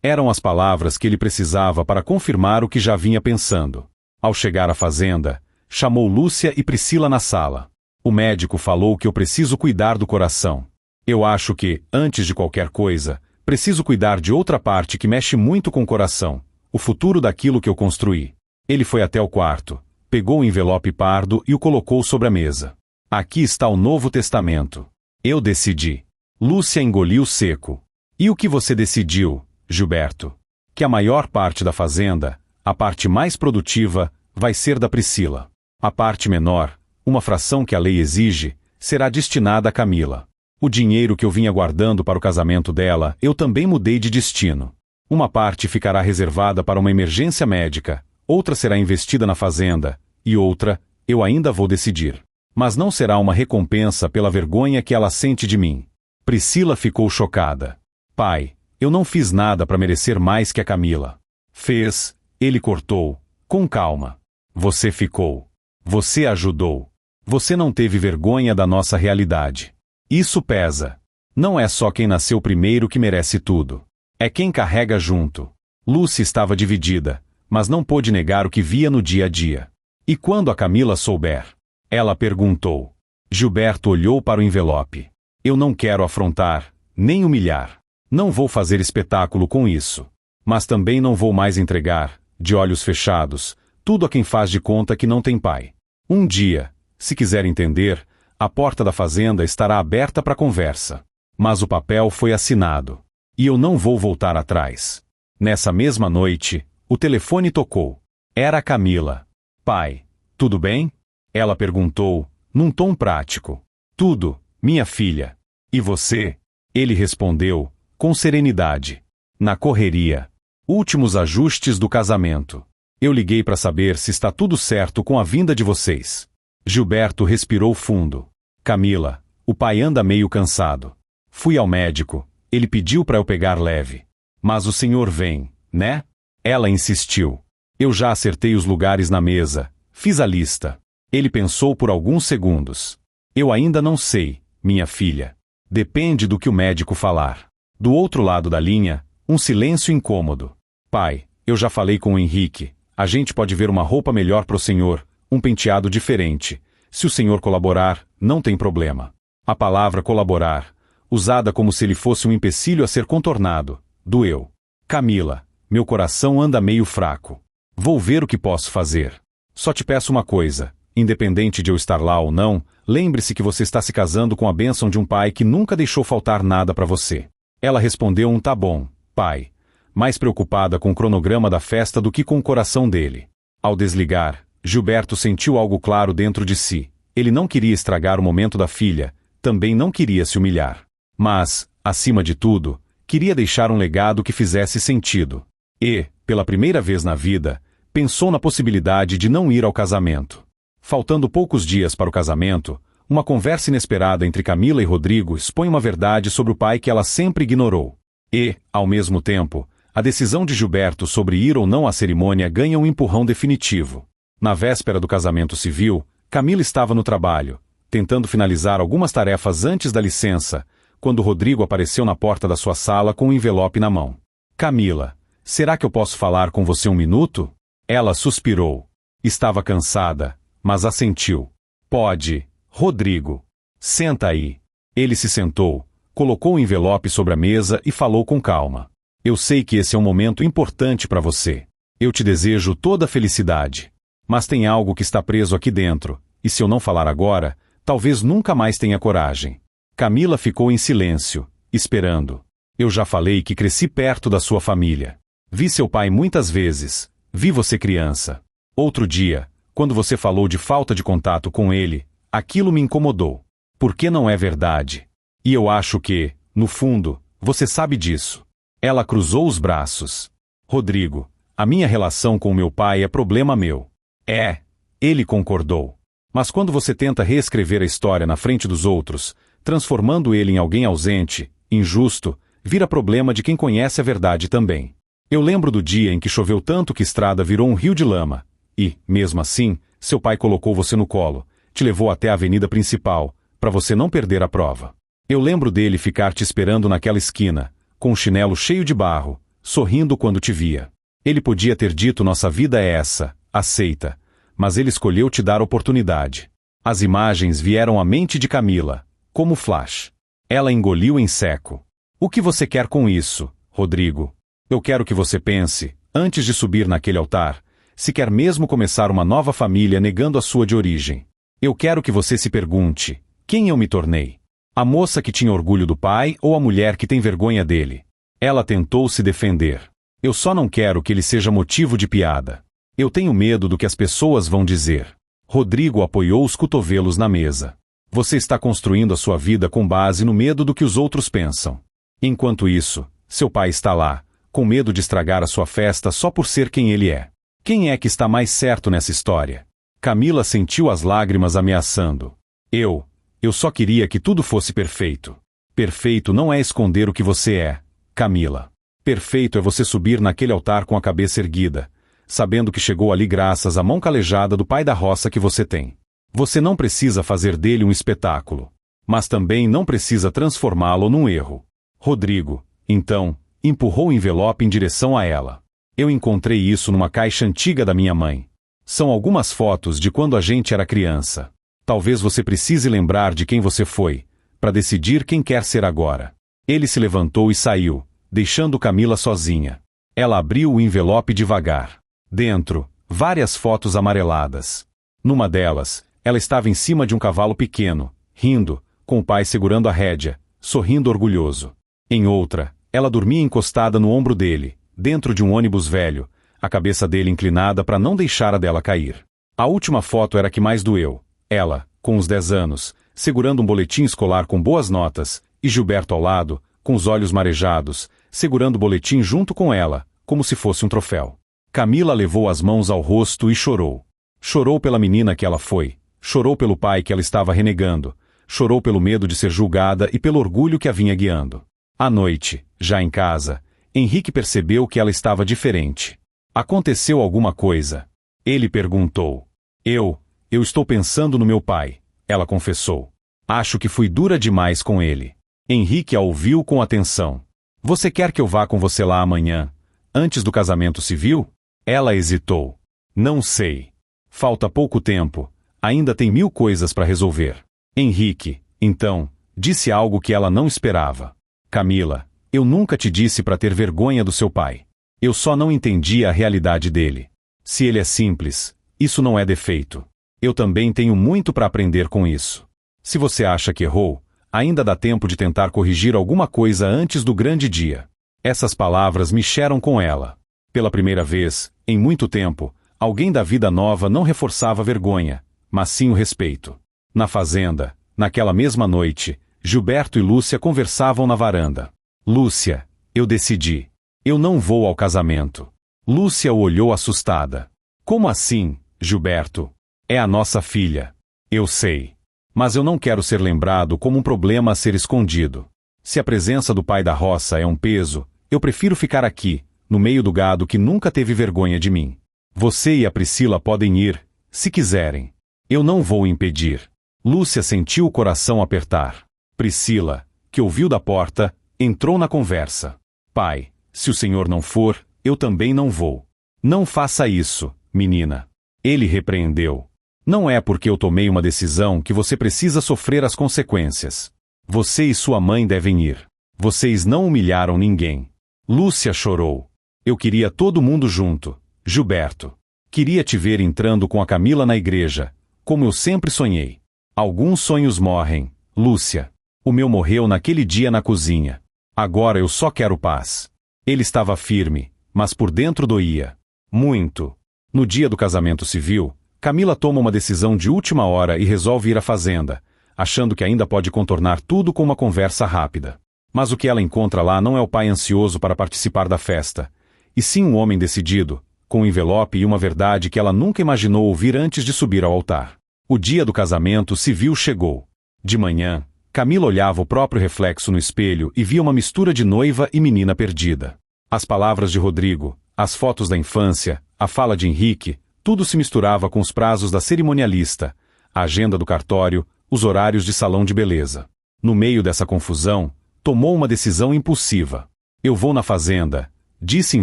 Eram as palavras que ele precisava para confirmar o que já vinha pensando. Ao chegar à fazenda, chamou Lúcia e Priscila na sala. O médico falou que eu preciso cuidar do coração. Eu acho que, antes de qualquer coisa, preciso cuidar de outra parte que mexe muito com o coração, o futuro daquilo que eu construí. Ele foi até o quarto, pegou o envelope pardo e o colocou sobre a mesa. Aqui está o Novo Testamento. Eu decidi. Lúcia engoliu seco. E o que você decidiu, Gilberto? Que a maior parte da fazenda, a parte mais produtiva, vai ser da Priscila. A parte menor, uma fração que a lei exige, será destinada a Camila. O dinheiro que eu vinha guardando para o casamento dela, eu também mudei de destino. Uma parte ficará reservada para uma emergência médica, outra será investida na fazenda, e outra, eu ainda vou decidir. Mas não será uma recompensa pela vergonha que ela sente de mim. Priscila ficou chocada. Pai, eu não fiz nada para merecer mais que a Camila. Fez, ele cortou, com calma. Você ficou. Você ajudou. Você não teve vergonha da nossa realidade. Isso pesa. Não é só quem nasceu primeiro que merece tudo. É quem carrega junto. Lúcia estava dividida, mas não pôde negar o que via no dia a dia. E quando a Camila souber? Ela perguntou. Gilberto olhou para o envelope. Eu não quero afrontar, nem humilhar. Não vou fazer espetáculo com isso. Mas também não vou mais entregar, de olhos fechados, tudo a quem faz de conta que não tem pai. Um dia, se quiser entender, a porta da fazenda estará aberta para conversa. Mas o papel foi assinado. E eu não vou voltar atrás. Nessa mesma noite, o telefone tocou. Era a Camila. Pai, tudo bem? Ela perguntou, num tom prático. Tudo, minha filha. E você? Ele respondeu, com serenidade. Na correria. Últimos ajustes do casamento. Eu liguei para saber se está tudo certo com a vinda de vocês. Gilberto respirou fundo. Camila, o pai anda meio cansado. Fui ao médico, ele pediu para eu pegar leve. Mas o senhor vem, né? Ela insistiu. Eu já acertei os lugares na mesa, fiz a lista. Ele pensou por alguns segundos. Eu ainda não sei, minha filha. Depende do que o médico falar. Do outro lado da linha, um silêncio incômodo. Pai, eu já falei com o Henrique. A gente pode ver uma roupa melhor para o senhor, um penteado diferente. Se o senhor colaborar, não tem problema. A palavra colaborar, usada como se ele fosse um empecilho a ser contornado, doeu. Camila, meu coração anda meio fraco. Vou ver o que posso fazer. Só te peço uma coisa, independente de eu estar lá ou não, lembre-se que você está se casando com a bênção de um pai que nunca deixou faltar nada para você. Ela respondeu um tá bom, pai, mais preocupada com o cronograma da festa do que com o coração dele. Ao desligar, Gilberto sentiu algo claro dentro de si. Ele não queria estragar o momento da filha, também não queria se humilhar. Mas, acima de tudo, queria deixar um legado que fizesse sentido. E, pela primeira vez na vida, pensou na possibilidade de não ir ao casamento. Faltando poucos dias para o casamento, uma conversa inesperada entre Camila e Rodrigo expõe uma verdade sobre o pai que ela sempre ignorou. E, ao mesmo tempo, a decisão de Gilberto sobre ir ou não à cerimônia ganha um empurrão definitivo. Na véspera do casamento civil, Camila estava no trabalho, tentando finalizar algumas tarefas antes da licença, quando Rodrigo apareceu na porta da sua sala com um envelope na mão. Camila, será que eu posso falar com você um minuto? Ela suspirou. Estava cansada, mas assentiu. Pode, Rodrigo. Senta aí. Ele se sentou, colocou o envelope sobre a mesa e falou com calma. Eu sei que esse é um momento importante para você. Eu te desejo toda a felicidade. Mas tem algo que está preso aqui dentro, e se eu não falar agora, talvez nunca mais tenha coragem. Camila ficou em silêncio, esperando. Eu já falei que cresci perto da sua família. Vi seu pai muitas vezes. Vi você criança. Outro dia, quando você falou de falta de contato com ele, aquilo me incomodou. Porque não é verdade. E eu acho que, no fundo, você sabe disso. Ela cruzou os braços. Rodrigo, a minha relação com meu pai é problema meu. É, ele concordou. Mas quando você tenta reescrever a história na frente dos outros, transformando ele em alguém ausente, injusto, vira problema de quem conhece a verdade também. Eu lembro do dia em que choveu tanto que Estrada virou um rio de lama. E, mesmo assim, seu pai colocou você no colo, te levou até a avenida principal, para você não perder a prova. Eu lembro dele ficar te esperando naquela esquina, com o chinelo cheio de barro, sorrindo quando te via. Ele podia ter dito nossa vida é essa, aceita. Mas ele escolheu te dar oportunidade. As imagens vieram à mente de Camila, como flash. Ela engoliu em seco. O que você quer com isso, Rodrigo? Eu quero que você pense, antes de subir naquele altar, se quer mesmo começar uma nova família negando a sua de origem. Eu quero que você se pergunte, quem eu me tornei? A moça que tinha orgulho do pai ou a mulher que tem vergonha dele? Ela tentou se defender. Eu só não quero que ele seja motivo de piada. Eu tenho medo do que as pessoas vão dizer. Rodrigo apoiou os cotovelos na mesa. Você está construindo a sua vida com base no medo do que os outros pensam. Enquanto isso, seu pai está lá, com medo de estragar a sua festa só por ser quem ele é. Quem é que está mais certo nessa história? Camila sentiu as lágrimas ameaçando. Eu só queria que tudo fosse perfeito. Perfeito não é esconder o que você é, Camila. Perfeito é você subir naquele altar com a cabeça erguida, sabendo que chegou ali graças à mão calejada do pai da roça que você tem. Você não precisa fazer dele um espetáculo, mas também não precisa transformá-lo num erro. Rodrigo, então, empurrou o envelope em direção a ela. Eu encontrei isso numa caixa antiga da minha mãe. São algumas fotos de quando a gente era criança. Talvez você precise lembrar de quem você foi, para decidir quem quer ser agora. Ele se levantou e saiu, deixando Camila sozinha. Ela abriu o envelope devagar. Dentro, várias fotos amareladas. Numa delas, ela estava em cima de um cavalo pequeno, rindo, com o pai segurando a rédea, sorrindo orgulhoso. Em outra, ela dormia encostada no ombro dele, dentro de um ônibus velho, a cabeça dele inclinada para não deixar a dela cair. A última foto era a que mais doeu. Ela, com uns 10 anos, segurando um boletim escolar com boas notas, e Gilberto ao lado, com os olhos marejados, segurando o boletim junto com ela, como se fosse um troféu. Camila levou as mãos ao rosto e chorou. Chorou pela menina que ela foi, chorou pelo pai que ela estava renegando, chorou pelo medo de ser julgada e pelo orgulho que a vinha guiando. À noite, já em casa, Henrique percebeu que ela estava diferente. Aconteceu alguma coisa? Ele perguntou. Eu estou pensando no meu pai, ela confessou. Acho que fui dura demais com ele. Henrique a ouviu com atenção. Você quer que eu vá com você lá amanhã, antes do casamento civil? Ela hesitou. Não sei. Falta pouco tempo, ainda tem 1000 coisas para resolver. Henrique, então, disse algo que ela não esperava. Camila, eu nunca te disse para ter vergonha do seu pai. Eu só não entendia a realidade dele. Se ele é simples, isso não é defeito. Eu também tenho muito para aprender com isso. Se você acha que errou, ainda dá tempo de tentar corrigir alguma coisa antes do grande dia. Essas palavras mexeram com ela. Pela primeira vez, em muito tempo, alguém da vida nova não reforçava a vergonha, mas sim o respeito. Na fazenda, naquela mesma noite, Gilberto e Lúcia conversavam na varanda. Lúcia, eu decidi. Eu não vou ao casamento. Lúcia o olhou assustada. Como assim, Gilberto? É a nossa filha. Eu sei. Mas eu não quero ser lembrado como um problema a ser escondido. Se a presença do pai da roça é um peso, eu prefiro ficar aqui, no meio do gado que nunca teve vergonha de mim. Você e a Priscila podem ir, se quiserem. Eu não vou impedir. Lúcia sentiu o coração apertar. Priscila, que ouviu da porta, entrou na conversa. Pai, se o senhor não for, eu também não vou. Não faça isso, menina. Ele repreendeu. Não é porque eu tomei uma decisão que você precisa sofrer as consequências. Você e sua mãe devem ir. Vocês não humilharam ninguém. Lúcia chorou. Eu queria todo mundo junto, Gilberto. Queria te ver entrando com a Camila na igreja, como eu sempre sonhei. Alguns sonhos morrem, Lúcia. O meu morreu naquele dia na cozinha. Agora eu só quero paz. Ele estava firme, mas por dentro doía. Muito. No dia do casamento civil, Camila toma uma decisão de última hora e resolve ir à fazenda, achando que ainda pode contornar tudo com uma conversa rápida. Mas o que ela encontra lá não é o pai ansioso para participar da festa, e sim um homem decidido, com um envelope e uma verdade que ela nunca imaginou ouvir antes de subir ao altar. O dia do casamento civil chegou. De manhã, Camila olhava o próprio reflexo no espelho e via uma mistura de noiva e menina perdida. As palavras de Rodrigo, as fotos da infância, a fala de Henrique, tudo se misturava com os prazos da cerimonialista, a agenda do cartório, os horários de salão de beleza. No meio dessa confusão, tomou uma decisão impulsiva. Eu vou na fazenda, disse em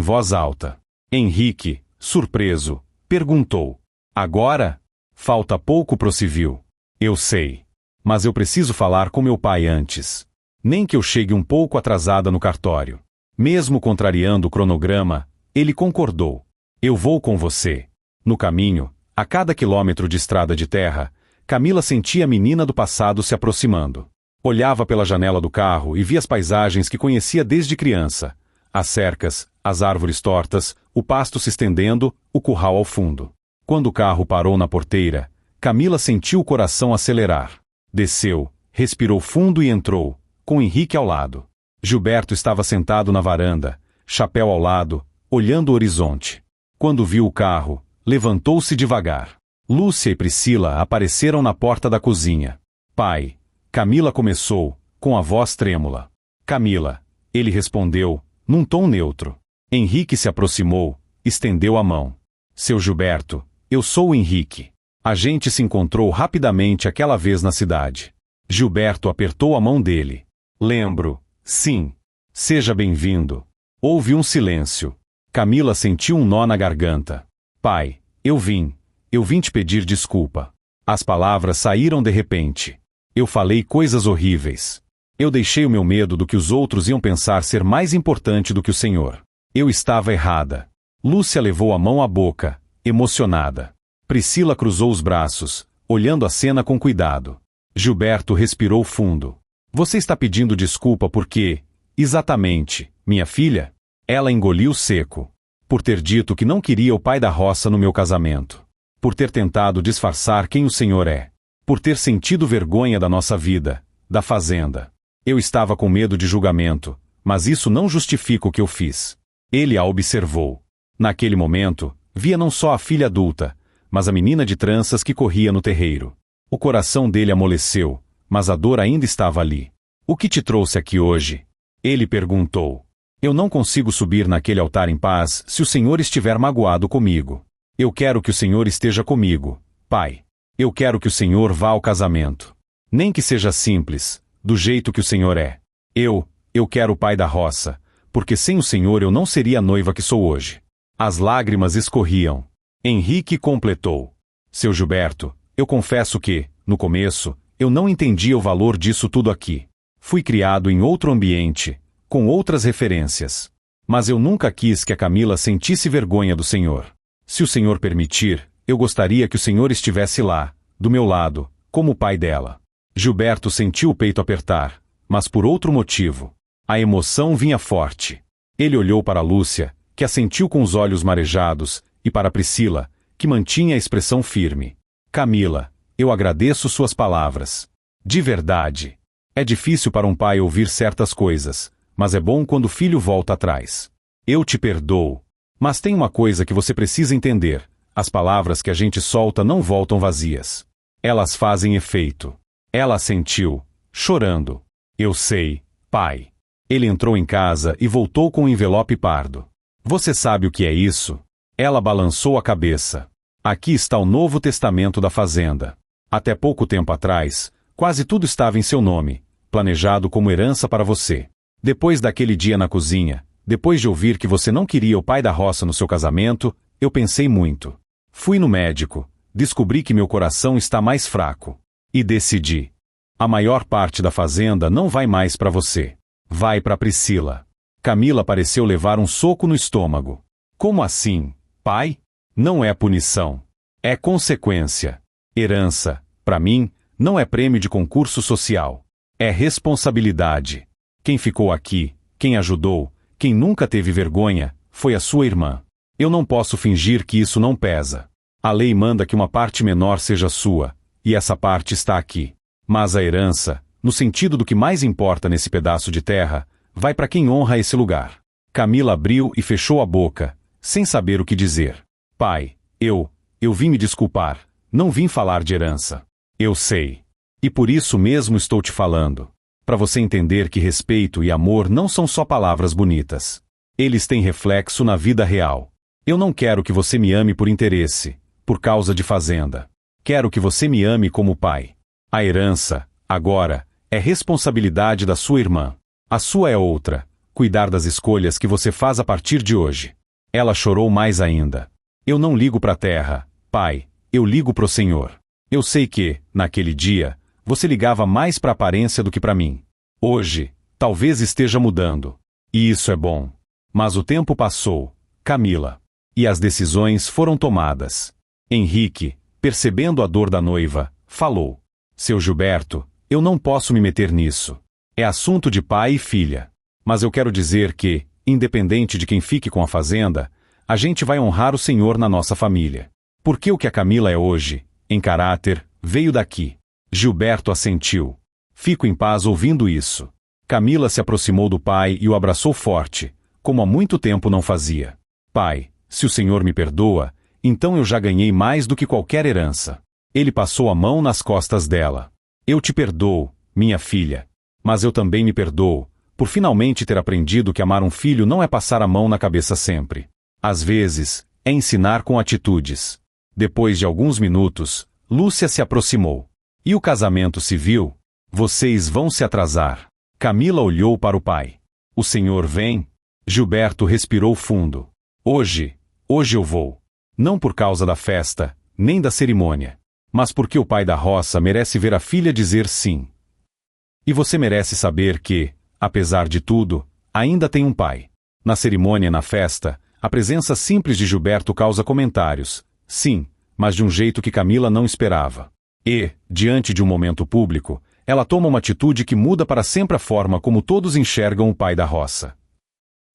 voz alta. Henrique, surpreso, perguntou. Agora? Falta pouco pro civil. Eu sei. Mas eu preciso falar com meu pai antes. Nem que eu chegue um pouco atrasada no cartório. Mesmo contrariando o cronograma, ele concordou. Eu vou com você. No caminho, a cada quilômetro de estrada de terra, Camila sentia a menina do passado se aproximando. Olhava pela janela do carro e via as paisagens que conhecia desde criança. As cercas, as árvores tortas, o pasto se estendendo, o curral ao fundo. Quando o carro parou na porteira, Camila sentiu o coração acelerar. Desceu, respirou fundo e entrou, com Henrique ao lado. Gilberto estava sentado na varanda, chapéu ao lado, olhando o horizonte. Quando viu o carro, levantou-se devagar. Lúcia e Priscila apareceram na porta da cozinha. Pai, Camila começou, com a voz trêmula. Camila, ele respondeu, num tom neutro. Henrique se aproximou, estendeu a mão. Seu Gilberto, eu sou o Henrique. A gente se encontrou rapidamente aquela vez na cidade. Gilberto apertou a mão dele. Lembro, sim. Seja bem-vindo. Houve um silêncio. Camila sentiu um nó na garganta. Pai, eu vim te pedir desculpa. As palavras saíram de repente. Eu falei coisas horríveis. Eu deixei o meu medo do que os outros iam pensar ser mais importante do que o Senhor. Eu estava errada. Lúcia levou a mão à boca, emocionada. Priscila cruzou os braços, olhando a cena com cuidado. Gilberto respirou fundo. Você está pedindo desculpa porque, exatamente, minha filha? Ela engoliu seco. Por ter dito que não queria o pai da roça no meu casamento. Por ter tentado disfarçar quem o Senhor é. Por ter sentido vergonha da nossa vida, da fazenda. Eu estava com medo de julgamento, mas isso não justifica o que eu fiz. Ele a observou. Naquele momento, via não só a filha adulta, mas a menina de tranças que corria no terreiro. O coração dele amoleceu, mas a dor ainda estava ali. O que te trouxe aqui hoje? Ele perguntou. Eu não consigo subir naquele altar em paz se o Senhor estiver magoado comigo. Eu quero que o Senhor esteja comigo, Pai. Eu quero que o Senhor vá ao casamento. Nem que seja simples, do jeito que o Senhor é. Eu quero o pai da roça, porque sem o Senhor eu não seria a noiva que sou hoje. As lágrimas escorriam. Henrique completou. Seu Gilberto, eu confesso que, no começo, eu não entendia o valor disso tudo aqui. Fui criado em outro ambiente, com outras referências. Mas eu nunca quis que a Camila sentisse vergonha do Senhor. Se o Senhor permitir, eu gostaria que o Senhor estivesse lá, do meu lado, como o pai dela. Gilberto sentiu o peito apertar, mas por outro motivo. A emoção vinha forte. Ele olhou para Lúcia, que assentiu com os olhos marejados, e para Priscila, que mantinha a expressão firme. Camila, eu agradeço suas palavras. De verdade. É difícil para um pai ouvir certas coisas, mas é bom quando o filho volta atrás. Eu te perdoo. Mas tem uma coisa que você precisa entender. As palavras que a gente solta não voltam vazias. Elas fazem efeito. Ela assentiu, chorando. Eu sei, pai. Ele entrou em casa e voltou com um envelope pardo. Você sabe o que é isso? Ela balançou a cabeça. Aqui está o Novo Testamento da fazenda. Até pouco tempo atrás, quase tudo estava em seu nome, planejado como herança para você. Depois daquele dia na cozinha, depois de ouvir que você não queria o pai da roça no seu casamento, eu pensei muito. Fui no médico, descobri que meu coração está mais fraco. E decidi. A maior parte da fazenda não vai mais para você. Vai para Priscila. Camila pareceu levar um soco no estômago. Como assim, pai? Não é punição. É consequência. Herança, para mim, não é prêmio de concurso social. É responsabilidade. Quem ficou aqui, quem ajudou, quem nunca teve vergonha, foi a sua irmã. Eu não posso fingir que isso não pesa. A lei manda que uma parte menor seja sua, e essa parte está aqui. Mas a herança, no sentido do que mais importa nesse pedaço de terra, vai para quem honra esse lugar. Camila abriu e fechou a boca, sem saber o que dizer. Pai, eu vim me desculpar, não vim falar de herança. Eu sei. E por isso mesmo estou te falando. Para você entender que respeito e amor não são só palavras bonitas. Eles têm reflexo na vida real. Eu não quero que você me ame por interesse, por causa de fazenda. Quero que você me ame como pai. A herança, agora, é responsabilidade da sua irmã. A sua é outra, cuidar das escolhas que você faz a partir de hoje. Ela chorou mais ainda. Eu não ligo para a terra, pai, eu ligo para o Senhor. Eu sei que, naquele dia, você ligava mais para a aparência do que para mim. Hoje, talvez esteja mudando. E isso é bom. Mas o tempo passou, Camila. E as decisões foram tomadas. Henrique, percebendo a dor da noiva, falou. Seu Gilberto, eu não posso me meter nisso. É assunto de pai e filha. Mas eu quero dizer que, independente de quem fique com a fazenda, a gente vai honrar o senhor na nossa família. Porque o que a Camila é hoje, em caráter, veio daqui. Gilberto assentiu. Fico em paz ouvindo isso. Camila se aproximou do pai e o abraçou forte, como há muito tempo não fazia. Pai, se o senhor me perdoa, então eu já ganhei mais do que qualquer herança. Ele passou a mão nas costas dela. Eu te perdoo, minha filha. Mas eu também me perdoo, por finalmente ter aprendido que amar um filho não é passar a mão na cabeça sempre. Às vezes, é ensinar com atitudes. Depois de alguns minutos, Lúcia se aproximou. E o casamento civil? Vocês vão se atrasar. Camila olhou para o pai. O senhor vem? Gilberto respirou fundo. Hoje eu vou. Não por causa da festa, nem da cerimônia. Mas porque o pai da roça merece ver a filha dizer sim. E você merece saber que, apesar de tudo, ainda tem um pai. Na cerimônia e na festa, a presença simples de Gilberto causa comentários. Sim, mas de um jeito que Camila não esperava. E, diante de um momento público, ela toma uma atitude que muda para sempre a forma como todos enxergam o pai da roça.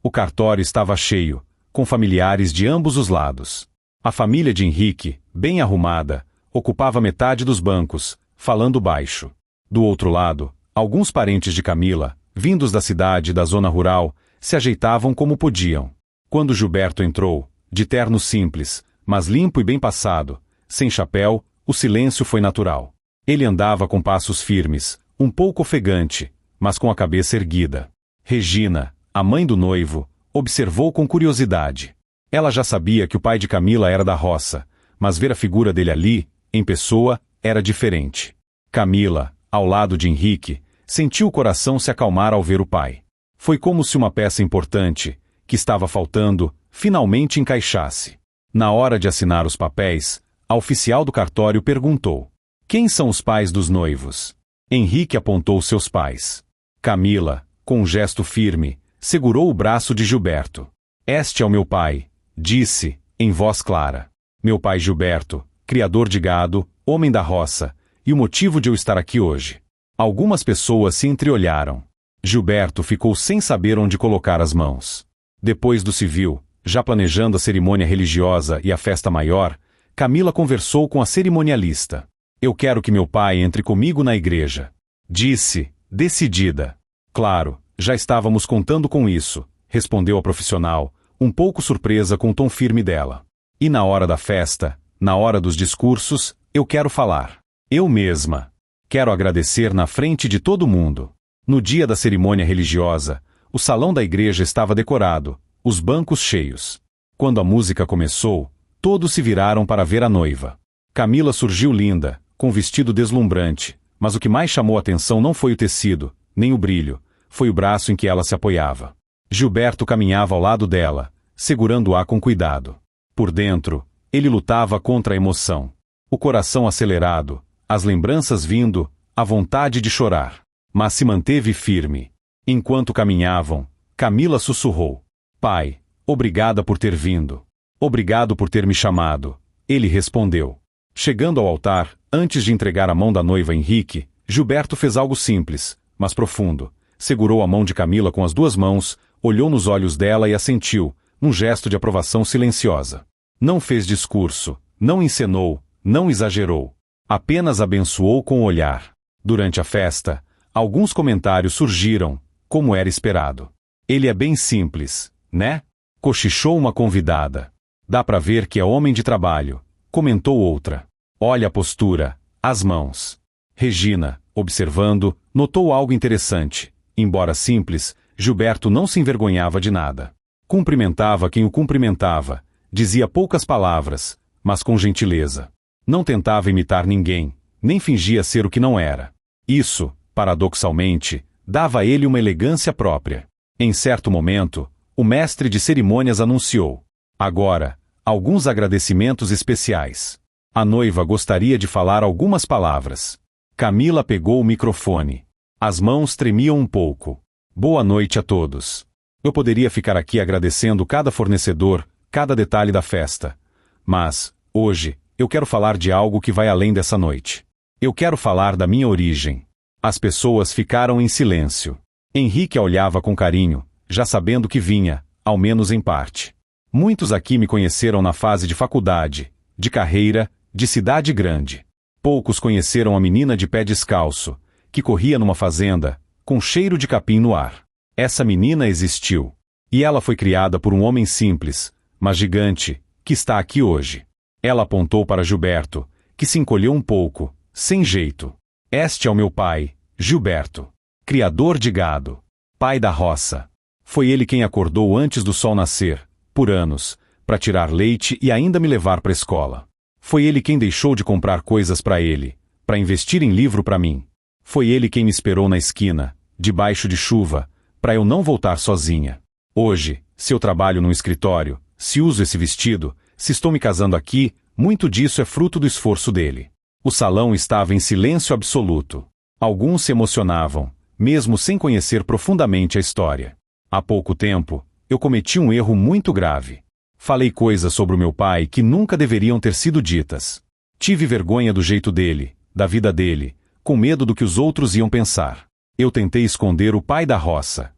O cartório estava cheio, com familiares de ambos os lados. A família de Henrique, bem arrumada, ocupava metade dos bancos, falando baixo. Do outro lado, alguns parentes de Camila, vindos da cidade e da zona rural, se ajeitavam como podiam. Quando Gilberto entrou, de terno simples, mas limpo e bem passado, sem chapéu, o silêncio foi natural. Ele andava com passos firmes, um pouco ofegante, mas com a cabeça erguida. Regina, a mãe do noivo, observou com curiosidade. Ela já sabia que o pai de Camila era da roça, mas ver a figura dele ali, em pessoa, era diferente. Camila, ao lado de Henrique, sentiu o coração se acalmar ao ver o pai. Foi como se uma peça importante, que estava faltando, finalmente encaixasse. Na hora de assinar os papéis, a oficial do cartório perguntou: quem são os pais dos noivos? Henrique apontou seus pais. Camila, com um gesto firme, segurou o braço de Gilberto. Este é o meu pai, disse, em voz clara. Meu pai Gilberto, criador de gado, homem da roça, e o motivo de eu estar aqui hoje. Algumas pessoas se entreolharam. Gilberto ficou sem saber onde colocar as mãos. Depois do civil, já planejando a cerimônia religiosa e a festa maior, Camila conversou com a cerimonialista. Eu quero que meu pai entre comigo na igreja. Disse, decidida. Claro, já estávamos contando com isso, respondeu a profissional, um pouco surpresa com o tom firme dela. E na hora da festa, na hora dos discursos, eu quero falar. Eu mesma. Quero agradecer na frente de todo mundo. No dia da cerimônia religiosa, o salão da igreja estava decorado, os bancos cheios. Quando a música começou, todos se viraram para ver a noiva. Camila surgiu linda, com vestido deslumbrante, mas o que mais chamou a atenção não foi o tecido, nem o brilho, foi o braço em que ela se apoiava. Gilberto caminhava ao lado dela, segurando-a com cuidado. Por dentro, ele lutava contra a emoção. O coração acelerado, as lembranças vindo, a vontade de chorar. Mas se manteve firme. Enquanto caminhavam, Camila sussurrou: Pai, obrigada por ter vindo. Obrigado por ter me chamado. Ele respondeu. Chegando ao altar, antes de entregar a mão da noiva a Henrique, Gilberto fez algo simples, mas profundo. Segurou a mão de Camila com as duas mãos, olhou nos olhos dela e assentiu, num gesto de aprovação silenciosa. Não fez discurso, não encenou, não exagerou. Apenas abençoou com o olhar. Durante a festa, alguns comentários surgiram, como era esperado. Ele é bem simples, né? Cochichou uma convidada. Dá pra ver que é homem de trabalho, comentou outra. Olha a postura, as mãos. Regina, observando, notou algo interessante. Embora simples, Gilberto não se envergonhava de nada. Cumprimentava quem o cumprimentava, dizia poucas palavras, mas com gentileza. Não tentava imitar ninguém, nem fingia ser o que não era. Isso, paradoxalmente, dava a ele uma elegância própria. Em certo momento, o mestre de cerimônias anunciou: agora, alguns agradecimentos especiais. A noiva gostaria de falar algumas palavras. Camila pegou o microfone. As mãos tremiam um pouco. Boa noite a todos. Eu poderia ficar aqui agradecendo cada fornecedor, cada detalhe da festa. Mas, hoje, eu quero falar de algo que vai além dessa noite. Eu quero falar da minha origem. As pessoas ficaram em silêncio. Henrique a olhava com carinho, já sabendo que vinha, ao menos em parte. Muitos aqui me conheceram na fase de faculdade, de carreira, de cidade grande. Poucos conheceram a menina de pé descalço, que corria numa fazenda, com cheiro de capim no ar. Essa menina existiu. E ela foi criada por um homem simples, mas gigante, que está aqui hoje. Ela apontou para Gilberto, que se encolheu um pouco, sem jeito. Este é o meu pai, Gilberto. Criador de gado. Pai da roça. Foi ele quem acordou antes do sol nascer, por anos, para tirar leite e ainda me levar para a escola. Foi ele quem deixou de comprar coisas para ele, para investir em livro para mim. Foi ele quem me esperou na esquina, debaixo de chuva, para eu não voltar sozinha. Hoje, se eu trabalho num escritório, se uso esse vestido, se estou me casando aqui, muito disso é fruto do esforço dele. O salão estava em silêncio absoluto. Alguns se emocionavam, mesmo sem conhecer profundamente a história. Há pouco tempo, eu cometi um erro muito grave. Falei coisas sobre o meu pai que nunca deveriam ter sido ditas. Tive vergonha do jeito dele, da vida dele, com medo do que os outros iam pensar. Eu tentei esconder o pai da roça.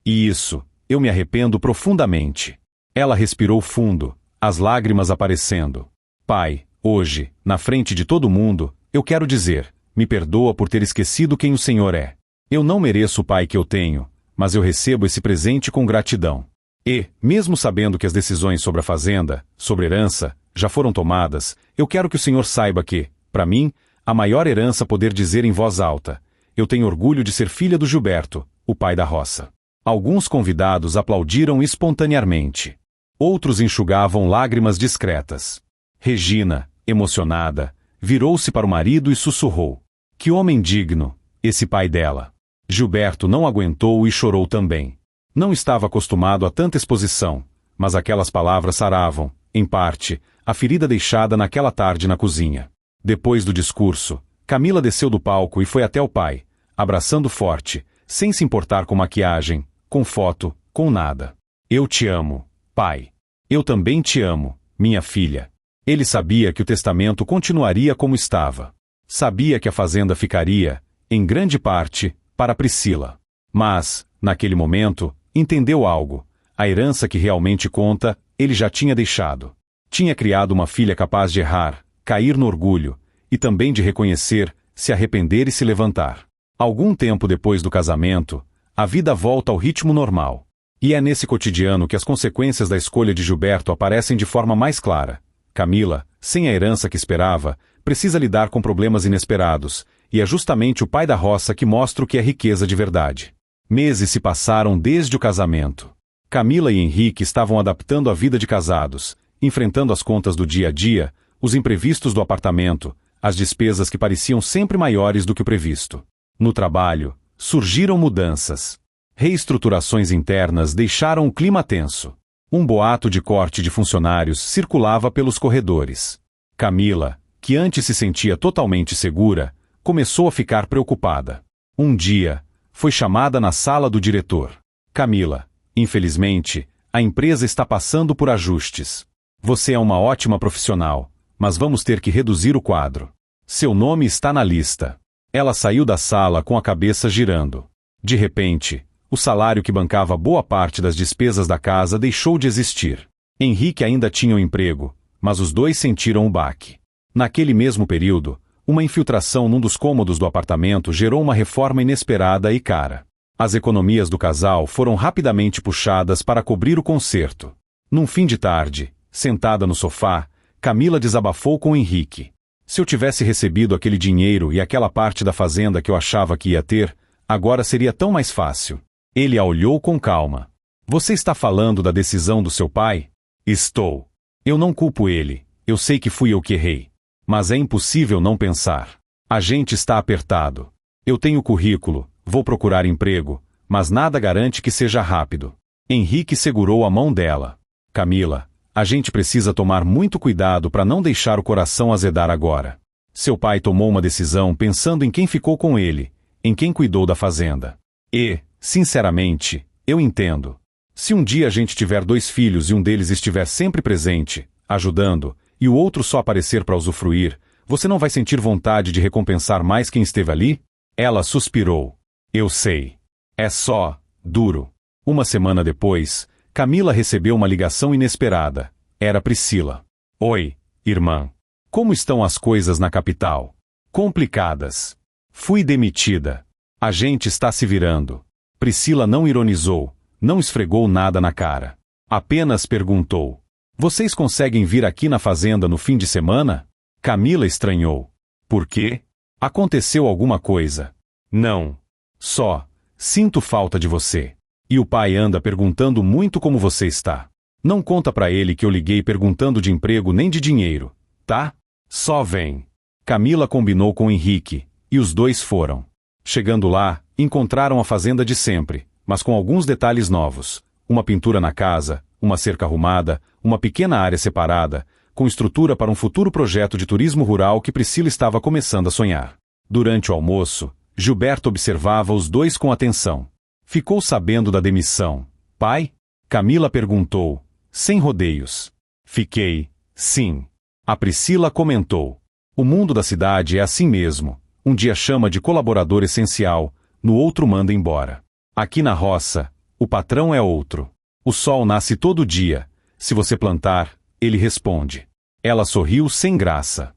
E isso, eu me arrependo profundamente. Ela respirou fundo, as lágrimas aparecendo. Pai, hoje, na frente de todo mundo, eu quero dizer, me perdoa por ter esquecido quem o Senhor é. Eu não mereço o pai que eu tenho, mas eu recebo esse presente com gratidão. E, mesmo sabendo que as decisões sobre a fazenda, sobre herança, já foram tomadas, eu quero que o Senhor saiba que, para mim, a maior herança poder dizer em voz alta, eu tenho orgulho de ser filha do Gilberto, o pai da roça. Alguns convidados aplaudiram espontaneamente. Outros enxugavam lágrimas discretas. Regina, emocionada, virou-se para o marido e sussurrou. Que homem digno, esse pai dela. Gilberto não aguentou e chorou também. Não estava acostumado a tanta exposição, mas aquelas palavras saravam, em parte, a ferida deixada naquela tarde na cozinha. Depois do discurso, Camila desceu do palco e foi até o pai, abraçando forte, sem se importar com maquiagem, com foto, com nada. Eu te amo, pai. Eu também te amo, minha filha. Ele sabia que o testamento continuaria como estava. Sabia que a fazenda ficaria, em grande parte, para Priscila. Mas, naquele momento, entendeu algo. A herança que realmente conta, ele já tinha deixado. Tinha criado uma filha capaz de errar, cair no orgulho, e também de reconhecer, se arrepender e se levantar. Algum tempo depois do casamento, a vida volta ao ritmo normal. E é nesse cotidiano que as consequências da escolha de Gilberto aparecem de forma mais clara. Camila, sem a herança que esperava, precisa lidar com problemas inesperados, e é justamente o pai da roça que mostra o que é riqueza de verdade. Meses se passaram desde o casamento. Camila e Henrique estavam adaptando a vida de casados, enfrentando as contas do dia a dia, os imprevistos do apartamento, as despesas que pareciam sempre maiores do que o previsto. No trabalho, surgiram mudanças. Reestruturações internas deixaram o clima tenso. Um boato de corte de funcionários circulava pelos corredores. Camila, que antes se sentia totalmente segura, começou a ficar preocupada. Um dia, foi chamada na sala do diretor. Camila, infelizmente, a empresa está passando por ajustes. Você é uma ótima profissional, mas vamos ter que reduzir o quadro. Seu nome está na lista. Ela saiu da sala com a cabeça girando. De repente, o salário que bancava boa parte das despesas da casa deixou de existir. Henrique ainda tinha um emprego, mas os dois sentiram o baque. Naquele mesmo período, uma infiltração num dos cômodos do apartamento gerou uma reforma inesperada e cara. As economias do casal foram rapidamente puxadas para cobrir o conserto. Num fim de tarde, sentada no sofá, Camila desabafou com Henrique. Se eu tivesse recebido aquele dinheiro e aquela parte da fazenda que eu achava que ia ter, agora seria tão mais fácil. Ele a olhou com calma. Você está falando da decisão do seu pai? Estou. Eu não culpo ele, eu sei que fui eu que errei. Mas é impossível não pensar. A gente está apertado. Eu tenho currículo, vou procurar emprego, mas nada garante que seja rápido. Henrique segurou a mão dela. Camila, a gente precisa tomar muito cuidado para não deixar o coração azedar agora. Seu pai tomou uma decisão pensando em quem ficou com ele, em quem cuidou da fazenda. E, sinceramente, eu entendo. Se um dia a gente tiver 2 filhos e um deles estiver sempre presente, ajudando, e o outro só aparecer para usufruir, Você não vai sentir vontade de recompensar mais quem esteve ali? Ela suspirou. Eu sei. É só duro. Uma semana depois, Camila recebeu uma ligação inesperada. Era Priscila. Oi, irmã. Como estão as coisas na capital? Complicadas. Fui demitida. A gente está se virando. Priscila não ironizou, não esfregou nada na cara. Apenas perguntou. Vocês conseguem vir aqui na fazenda no fim de semana? Camila estranhou. Por quê? Aconteceu alguma coisa? Não. Só, sinto falta de você. E o pai anda perguntando muito como você está. Não conta pra ele que eu liguei perguntando de emprego nem de dinheiro, tá? Só vem. Camila combinou com Henrique, e os dois foram. Chegando lá, encontraram a fazenda de sempre, mas com alguns detalhes novos. Uma pintura na casa, uma cerca arrumada, uma pequena área separada, com estrutura para um futuro projeto de turismo rural que Priscila estava começando a sonhar. Durante o almoço, Gilberto observava os dois com atenção. Ficou sabendo da demissão. Pai? Camila perguntou, sem rodeios. Fiquei, sim. A Priscila comentou. O mundo da cidade é assim mesmo. Um dia chama de colaborador essencial, no outro manda embora. Aqui na roça, o patrão é outro. O sol nasce todo dia. Se você plantar, ele responde. Ela sorriu sem graça.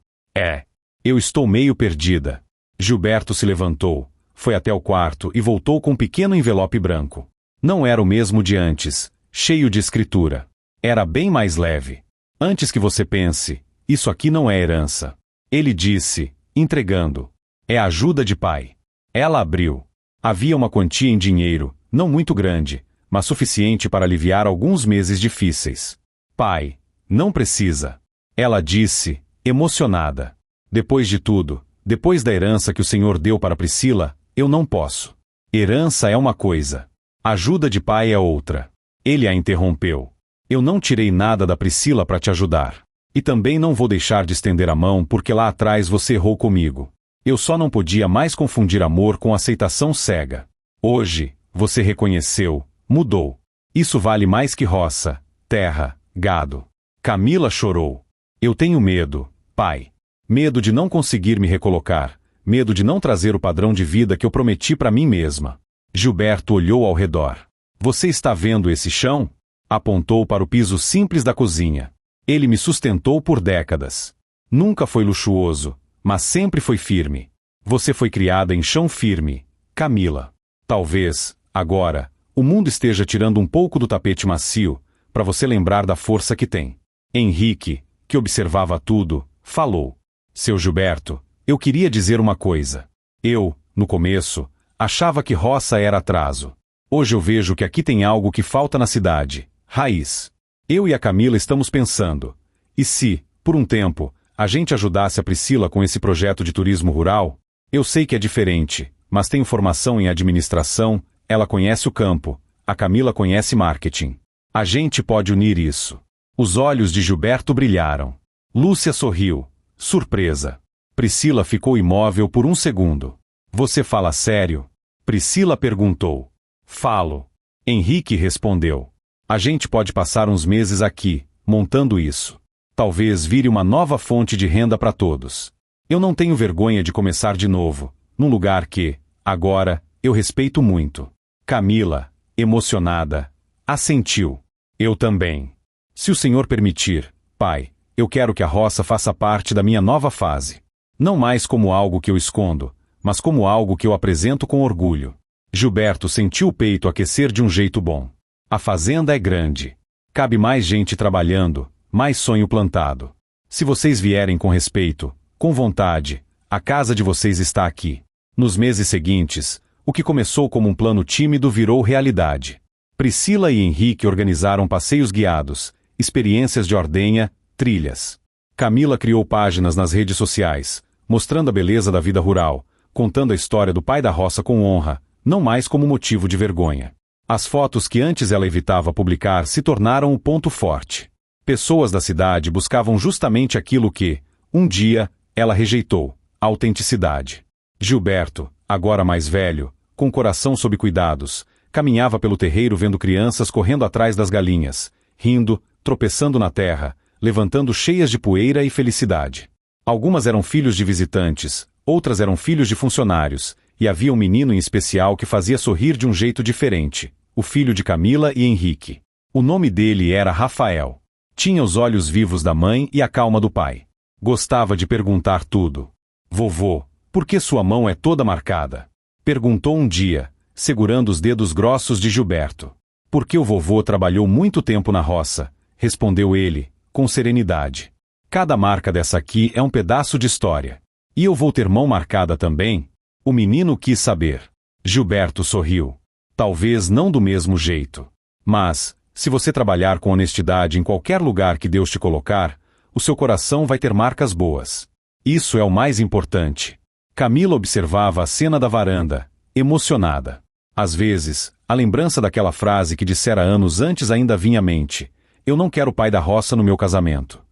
Eu estou meio perdida. Gilberto se levantou, foi até o quarto e voltou com um pequeno envelope branco. Não era o mesmo de antes, cheio de escritura. Era bem mais leve. Antes que você pense, isso aqui não é herança. Ele disse, entregando. É ajuda de pai. Ela abriu. Havia uma quantia em dinheiro, não muito grande, mas suficiente para aliviar alguns meses difíceis. Pai, não precisa. Ela disse, emocionada. Depois de tudo, depois da herança que o Senhor deu para Priscila, eu não posso. Herança é uma coisa. Ajuda de pai é outra. Ele a interrompeu. Eu não tirei nada da Priscila para te ajudar. E também não vou deixar de estender a mão porque lá atrás você errou comigo. Eu só não podia mais confundir amor com aceitação cega. Hoje, você reconheceu, mudou. Isso vale mais que roça, terra, gado. Camila chorou. Eu tenho medo, pai. Medo de não conseguir me recolocar. Medo de não trazer o padrão de vida que eu prometi para mim mesma. Gilberto olhou ao redor. Você está vendo esse chão? Apontou para o piso simples da cozinha. Ele me sustentou por décadas. Nunca foi luxuoso, mas sempre foi firme. Você foi criada em chão firme, Camila. Talvez, agora, o mundo esteja tirando um pouco do tapete macio, para você lembrar da força que tem. Henrique, que observava tudo, falou. Seu Gilberto, eu queria dizer uma coisa. Eu, no começo, achava que roça era atraso. Hoje eu vejo que aqui tem algo que falta na cidade, raiz. Eu e a Camila estamos pensando. E se, por um tempo, a gente ajudasse a Priscila com esse projeto de turismo rural? Eu sei que é diferente, mas tenho formação em administração, ela conhece o campo, a Camila conhece marketing. A gente pode unir isso. Os olhos de Gilberto brilharam. Lúcia sorriu, surpresa. Priscila ficou imóvel por um segundo. Você fala sério? Priscila perguntou. Falo. Henrique respondeu. A gente pode passar uns meses aqui, montando isso. Talvez vire uma nova fonte de renda para todos. Eu não tenho vergonha de começar de novo, num lugar que, agora, eu respeito muito. Camila, emocionada, assentiu. Eu também. Se o Senhor permitir, pai, eu quero que a roça faça parte da minha nova fase. Não mais como algo que eu escondo, mas como algo que eu apresento com orgulho. Gilberto sentiu o peito aquecer de um jeito bom. A fazenda é grande. Cabe mais gente trabalhando, mais sonho plantado. Se vocês vierem com respeito, com vontade, a casa de vocês está aqui. Nos meses seguintes, o que começou como um plano tímido virou realidade. Priscila e Henrique organizaram passeios guiados, experiências de ordenha, trilhas. Camila criou páginas nas redes sociais, mostrando a beleza da vida rural, contando a história do pai da roça com honra, não mais como motivo de vergonha. As fotos que antes ela evitava publicar se tornaram o ponto forte. Pessoas da cidade buscavam justamente aquilo que, um dia, ela rejeitou: a autenticidade. Gilberto, agora mais velho, com o coração sob cuidados, caminhava pelo terreiro vendo crianças correndo atrás das galinhas, rindo, tropeçando na terra, levantando cheias de poeira e felicidade. Algumas eram filhos de visitantes, outras eram filhos de funcionários, e havia um menino em especial que fazia sorrir de um jeito diferente, o filho de Camila e Henrique. O nome dele era Rafael. Tinha os olhos vivos da mãe e a calma do pai. Gostava de perguntar tudo. Vovô, por que sua mão é toda marcada? Perguntou um dia, segurando os dedos grossos de Gilberto. Porque o vovô trabalhou muito tempo na roça, respondeu ele, com serenidade. Cada marca dessa aqui é um pedaço de história. E eu vou ter mão marcada também? O menino quis saber. Gilberto sorriu. Talvez não do mesmo jeito. Mas, se você trabalhar com honestidade em qualquer lugar que Deus te colocar, o seu coração vai ter marcas boas. Isso é o mais importante. Camila observava a cena da varanda, emocionada. Às vezes, a lembrança daquela frase que dissera anos antes ainda vinha à mente. Eu não quero o pai da roça no meu casamento.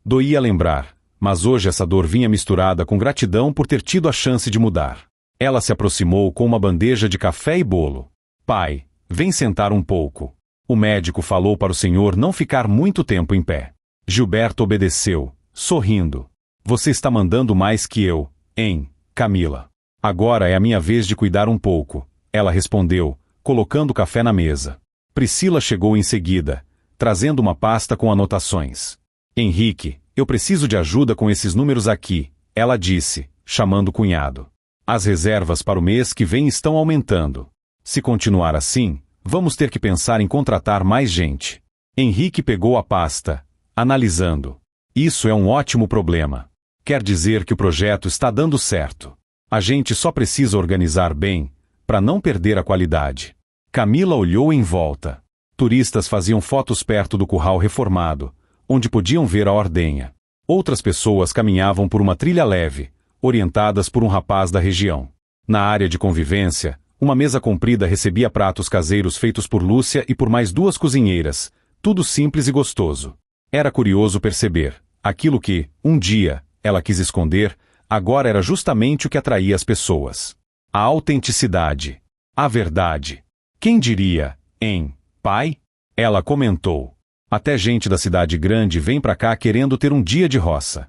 Doía lembrar, mas hoje essa dor vinha misturada com gratidão por ter tido a chance de mudar. Ela se aproximou com uma bandeja de café e bolo. Pai, vem sentar um pouco. O médico falou para o senhor não ficar muito tempo em pé. Gilberto obedeceu, sorrindo. Você está mandando mais que eu, hein, Camila? Agora é a minha vez de cuidar um pouco, ela respondeu, colocando o café na mesa. Priscila chegou em seguida, trazendo uma pasta com anotações. Henrique, eu preciso de ajuda com esses números aqui, ela disse, chamando o cunhado. As reservas para o mês que vem estão aumentando. Se continuar assim, vamos ter que pensar em contratar mais gente. Henrique pegou a pasta, analisando. Isso é um ótimo problema. Quer dizer que o projeto está dando certo. A gente só precisa organizar bem, para não perder a qualidade. Camila olhou em volta. Turistas faziam fotos perto do curral reformado, onde podiam ver a ordenha. Outras pessoas caminhavam por uma trilha leve, orientadas por um rapaz da região. Na área de convivência, uma mesa comprida recebia pratos caseiros feitos por Lúcia e por mais 2 cozinheiras, tudo simples e gostoso. Era curioso perceber, aquilo que, um dia, ela quis esconder, agora era justamente o que atraía as pessoas. A autenticidade. A verdade. Quem diria, hein, pai? Ela comentou. Até gente da cidade grande vem pra cá querendo ter um dia de roça.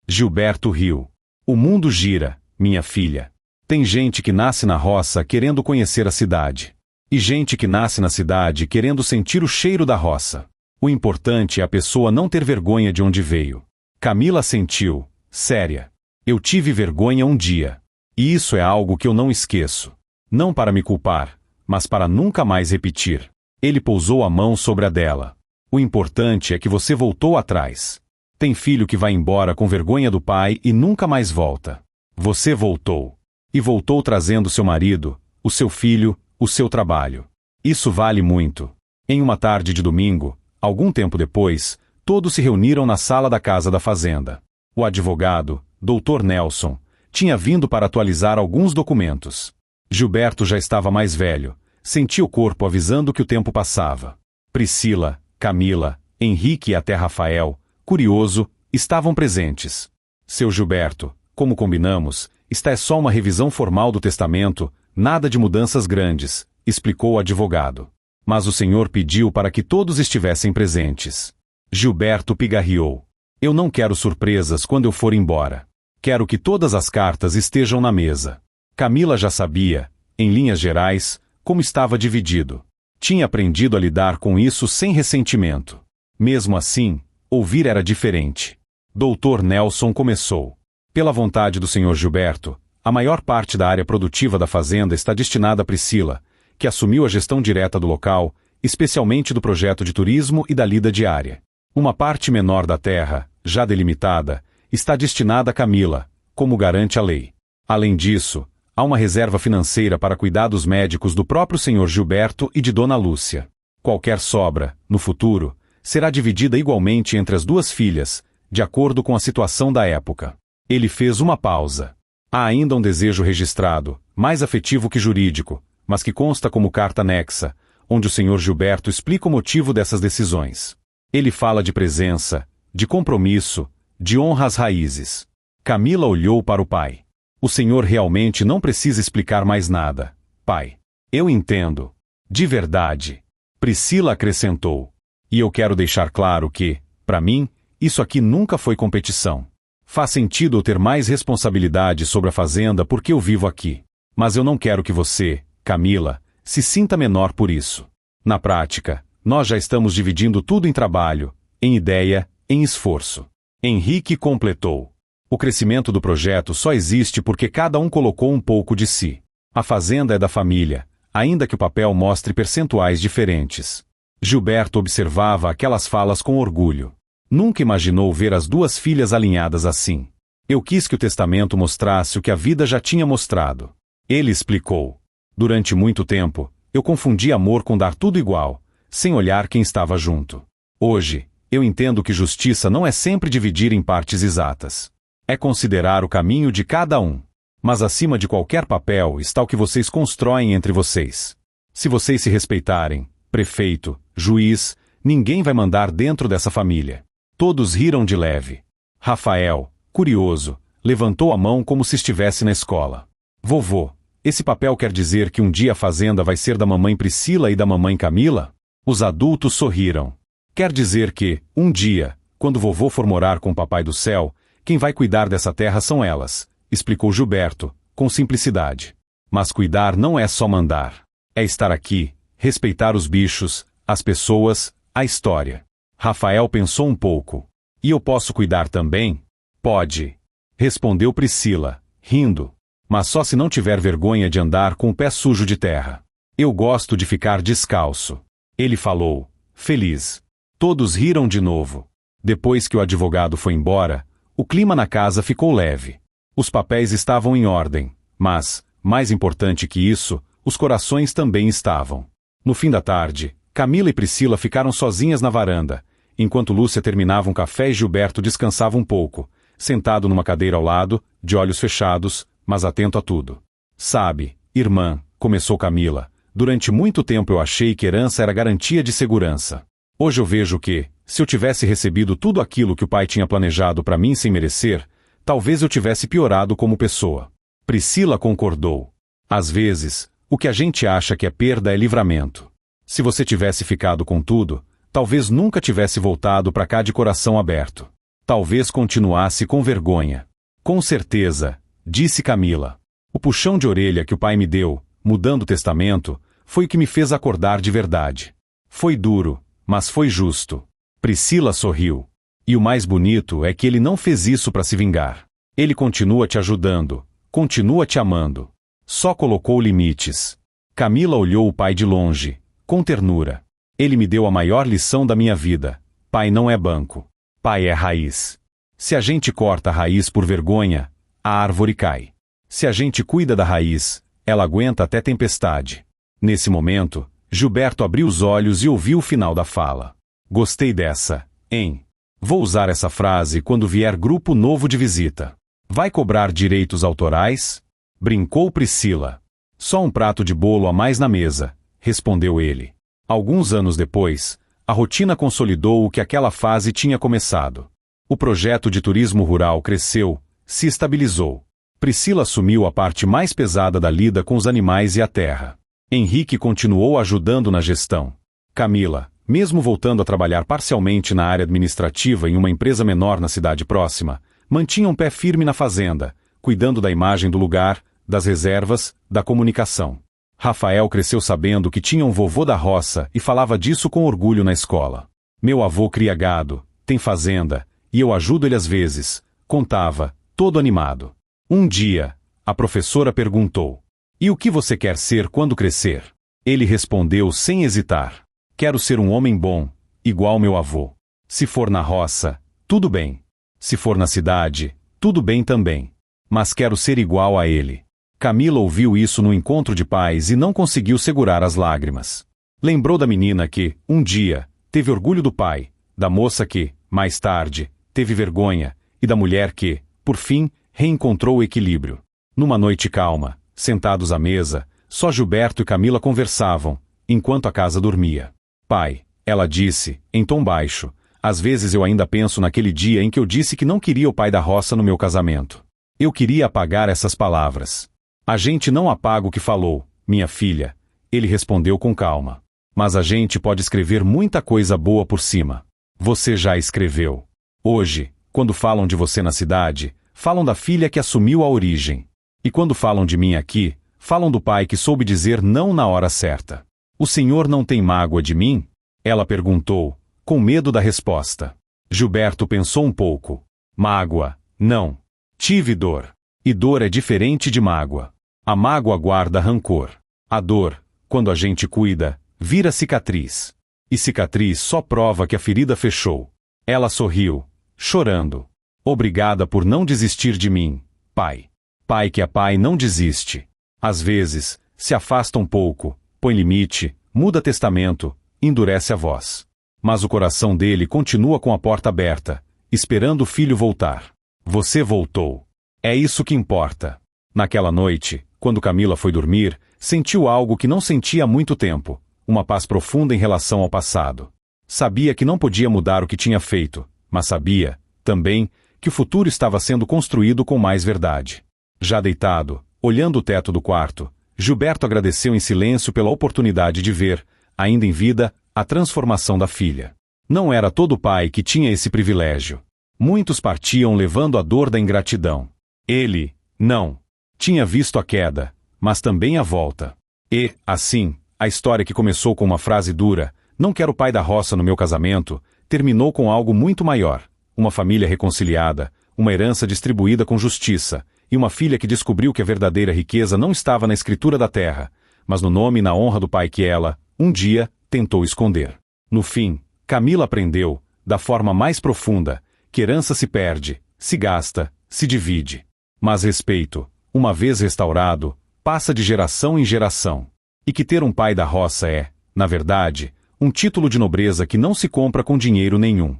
Gilberto riu. O mundo gira, minha filha. Tem gente que nasce na roça querendo conhecer a cidade. E gente que nasce na cidade querendo sentir o cheiro da roça. O importante é a pessoa não ter vergonha de onde veio. Camila sentiu, séria. Eu tive vergonha um dia. E isso é algo que eu não esqueço. Não para me culpar, mas para nunca mais repetir. Ele pousou a mão sobre a dela. O importante é que você voltou atrás. Tem filho que vai embora com vergonha do pai e nunca mais volta. Você voltou. E voltou trazendo seu marido, o seu filho, o seu trabalho. Isso vale muito. Em uma tarde de domingo, algum tempo depois, todos se reuniram na sala da casa da fazenda. O advogado, Dr. Nelson, tinha vindo para atualizar alguns documentos. Gilberto já estava mais velho, sentia o corpo avisando que o tempo passava. Priscila, Camila, Henrique e até Rafael, curioso, estavam presentes. Seu Gilberto, como combinamos, esta é só uma revisão formal do testamento, nada de mudanças grandes, explicou o advogado. Mas o senhor pediu para que todos estivessem presentes. Gilberto pigarreou. Eu não quero surpresas quando eu for embora. Quero que todas as cartas estejam na mesa. Camila já sabia, em linhas gerais, como estava dividido. Tinha aprendido a lidar com isso sem ressentimento. Mesmo assim, ouvir era diferente. Dr. Nelson começou. Pela vontade do Sr. Gilberto, a maior parte da área produtiva da fazenda está destinada a Priscila, que assumiu a gestão direta do local, especialmente do projeto de turismo e da lida diária. Uma parte menor da terra, já delimitada, está destinada a Camila, como garante a lei. Além disso, há uma reserva financeira para cuidados médicos do próprio Sr. Gilberto e de Dona Lúcia. Qualquer sobra, no futuro, será dividida igualmente entre as 2 filhas, de acordo com a situação da época. Ele fez uma pausa. Há ainda um desejo registrado, mais afetivo que jurídico, mas que consta como carta anexa, onde o Sr. Gilberto explica o motivo dessas decisões. Ele fala de presença, de compromisso, de honra às raízes. Camila olhou para o pai. O senhor realmente não precisa explicar mais nada, pai. Eu entendo. De verdade. Priscila acrescentou. E eu quero deixar claro que, para mim, isso aqui nunca foi competição. Faz sentido eu ter mais responsabilidade sobre a fazenda porque eu vivo aqui. Mas eu não quero que você, Camila, se sinta menor por isso. Na prática, nós já estamos dividindo tudo em trabalho, em ideia, em esforço. Henrique completou. O crescimento do projeto só existe porque cada um colocou um pouco de si. A fazenda é da família, ainda que o papel mostre percentuais diferentes. Gilberto observava aquelas falas com orgulho. Nunca imaginou ver as duas filhas alinhadas assim. Eu quis que o testamento mostrasse o que a vida já tinha mostrado. Ele explicou. Durante muito tempo, eu confundi amor com dar tudo igual, sem olhar quem estava junto. Hoje, eu entendo que justiça não é sempre dividir em partes exatas. É considerar o caminho de cada um. Mas acima de qualquer papel está o que vocês constroem entre vocês. Se vocês se respeitarem, prefeito, juiz, ninguém vai mandar dentro dessa família. Todos riram de leve. Rafael, curioso, levantou a mão como se estivesse na escola. Vovô, esse papel quer dizer que um dia a fazenda vai ser da mamãe Priscila e da mamãe Camila? Os adultos sorriram. Quer dizer que, um dia, quando vovô for morar com o papai do céu, quem vai cuidar dessa terra são elas, explicou Gilberto, com simplicidade. Mas cuidar não é só mandar. É estar aqui, respeitar os bichos, as pessoas, a história. Rafael pensou um pouco. E eu posso cuidar também? Pode. Respondeu Priscila, rindo. Mas só se não tiver vergonha de andar com o pé sujo de terra. Eu gosto de ficar descalço. Ele falou, feliz. Todos riram de novo. Depois que o advogado foi embora, o clima na casa ficou leve. Os papéis estavam em ordem, mas, mais importante que isso, os corações também estavam. No fim da tarde, Camila e Priscila ficaram sozinhas na varanda, enquanto Lúcia terminava um café e Gilberto descansava um pouco, sentado numa cadeira ao lado, de olhos fechados, mas atento a tudo. Sabe, irmã, começou Camila, durante muito tempo eu achei que herança era garantia de segurança. Hoje eu vejo que, se eu tivesse recebido tudo aquilo que o pai tinha planejado para mim sem merecer, talvez eu tivesse piorado como pessoa. Priscila concordou. Às vezes, o que a gente acha que é perda é livramento. Se você tivesse ficado com tudo, talvez nunca tivesse voltado para cá de coração aberto. Talvez continuasse com vergonha. Com certeza, disse Camila. O puxão de orelha que o pai me deu, mudando o testamento, foi o que me fez acordar de verdade. Foi duro, mas foi justo. Priscila sorriu. E o mais bonito é que ele não fez isso para se vingar. Ele continua te ajudando, continua te amando. Só colocou limites. Camila olhou o pai de longe, com ternura. Ele me deu a maior lição da minha vida. Pai não é banco. Pai é raiz. Se a gente corta a raiz por vergonha, a árvore cai. Se a gente cuida da raiz, ela aguenta até tempestade. Nesse momento, Gilberto abriu os olhos e ouviu o final da fala. Gostei dessa, hein? Vou usar essa frase quando vier grupo novo de visita. Vai cobrar direitos autorais? Brincou Priscila. Só um prato de bolo a mais na mesa, respondeu ele. Alguns anos depois, a rotina consolidou o que aquela fase tinha começado. O projeto de turismo rural cresceu, se estabilizou. Priscila assumiu a parte mais pesada da lida com os animais e a terra. Henrique continuou ajudando na gestão. Camila, mesmo voltando a trabalhar parcialmente na área administrativa em uma empresa menor na cidade próxima, mantinha um pé firme na fazenda, cuidando da imagem do lugar, das reservas, da comunicação. Rafael cresceu sabendo que tinha um vovô da roça e falava disso com orgulho na escola. Meu avô cria gado, tem fazenda, e eu ajudo ele às vezes, contava, todo animado. Um dia, a professora perguntou, e o que você quer ser quando crescer? Ele respondeu sem hesitar, quero ser um homem bom, igual meu avô. Se for na roça, tudo bem. Se for na cidade, tudo bem também. Mas quero ser igual a ele. Camila ouviu isso no encontro de pais e não conseguiu segurar as lágrimas. Lembrou da menina que, um dia, teve orgulho do pai, da moça que, mais tarde, teve vergonha, e da mulher que, por fim, reencontrou o equilíbrio. Numa noite calma, sentados à mesa, só Gilberto e Camila conversavam, enquanto a casa dormia. Pai, ela disse, em tom baixo, às vezes eu ainda penso naquele dia em que eu disse que não queria o pai da roça no meu casamento. Eu queria apagar essas palavras. A gente não apaga o que falou, minha filha, ele respondeu com calma. Mas a gente pode escrever muita coisa boa por cima. Você já escreveu. Hoje, Quando falam de você na cidade, falam da filha que assumiu a origem. E quando falam de mim aqui, falam do pai que soube dizer não na hora certa. O senhor não tem mágoa de mim? Ela perguntou, com medo da resposta. Gilberto pensou um pouco. Mágoa, não. Tive dor. E dor é diferente de mágoa. A mágoa guarda rancor. A dor, quando a gente cuida, vira cicatriz. E cicatriz só prova que a ferida fechou. Ela sorriu, chorando. Obrigada por não desistir de mim, pai. Pai que é pai não desiste. Às vezes, se afasta um pouco, põe limite, muda testamento, endurece a voz. Mas o coração dele continua com a porta aberta, esperando o filho voltar. Você voltou. É isso que importa. Naquela noite, quando Camila foi dormir, sentiu algo que não sentia há muito tempo, uma paz profunda em relação ao passado. Sabia que não podia mudar o que tinha feito, mas sabia, também, que o futuro estava sendo construído com mais verdade. Já deitado, olhando o teto do quarto, Gilberto agradeceu em silêncio pela oportunidade de ver, ainda em vida, a transformação da filha. Não era todo pai que tinha esse privilégio. Muitos partiam levando a dor da ingratidão. Ele, não. Tinha visto a queda, mas também a volta. E, assim, a história que começou com uma frase dura, não quero pai da roça no meu casamento, terminou com algo muito maior. Uma família reconciliada, uma herança distribuída com justiça, e uma filha que descobriu que a verdadeira riqueza não estava na escritura da terra, mas no nome e na honra do pai que ela, um dia, tentou esconder. No fim, Camila aprendeu, da forma mais profunda, que herança se perde, se gasta, se divide. Mas respeito, uma vez restaurado, passa de geração em geração. E que ter um pai da roça é, na verdade, um título de nobreza que não se compra com dinheiro nenhum.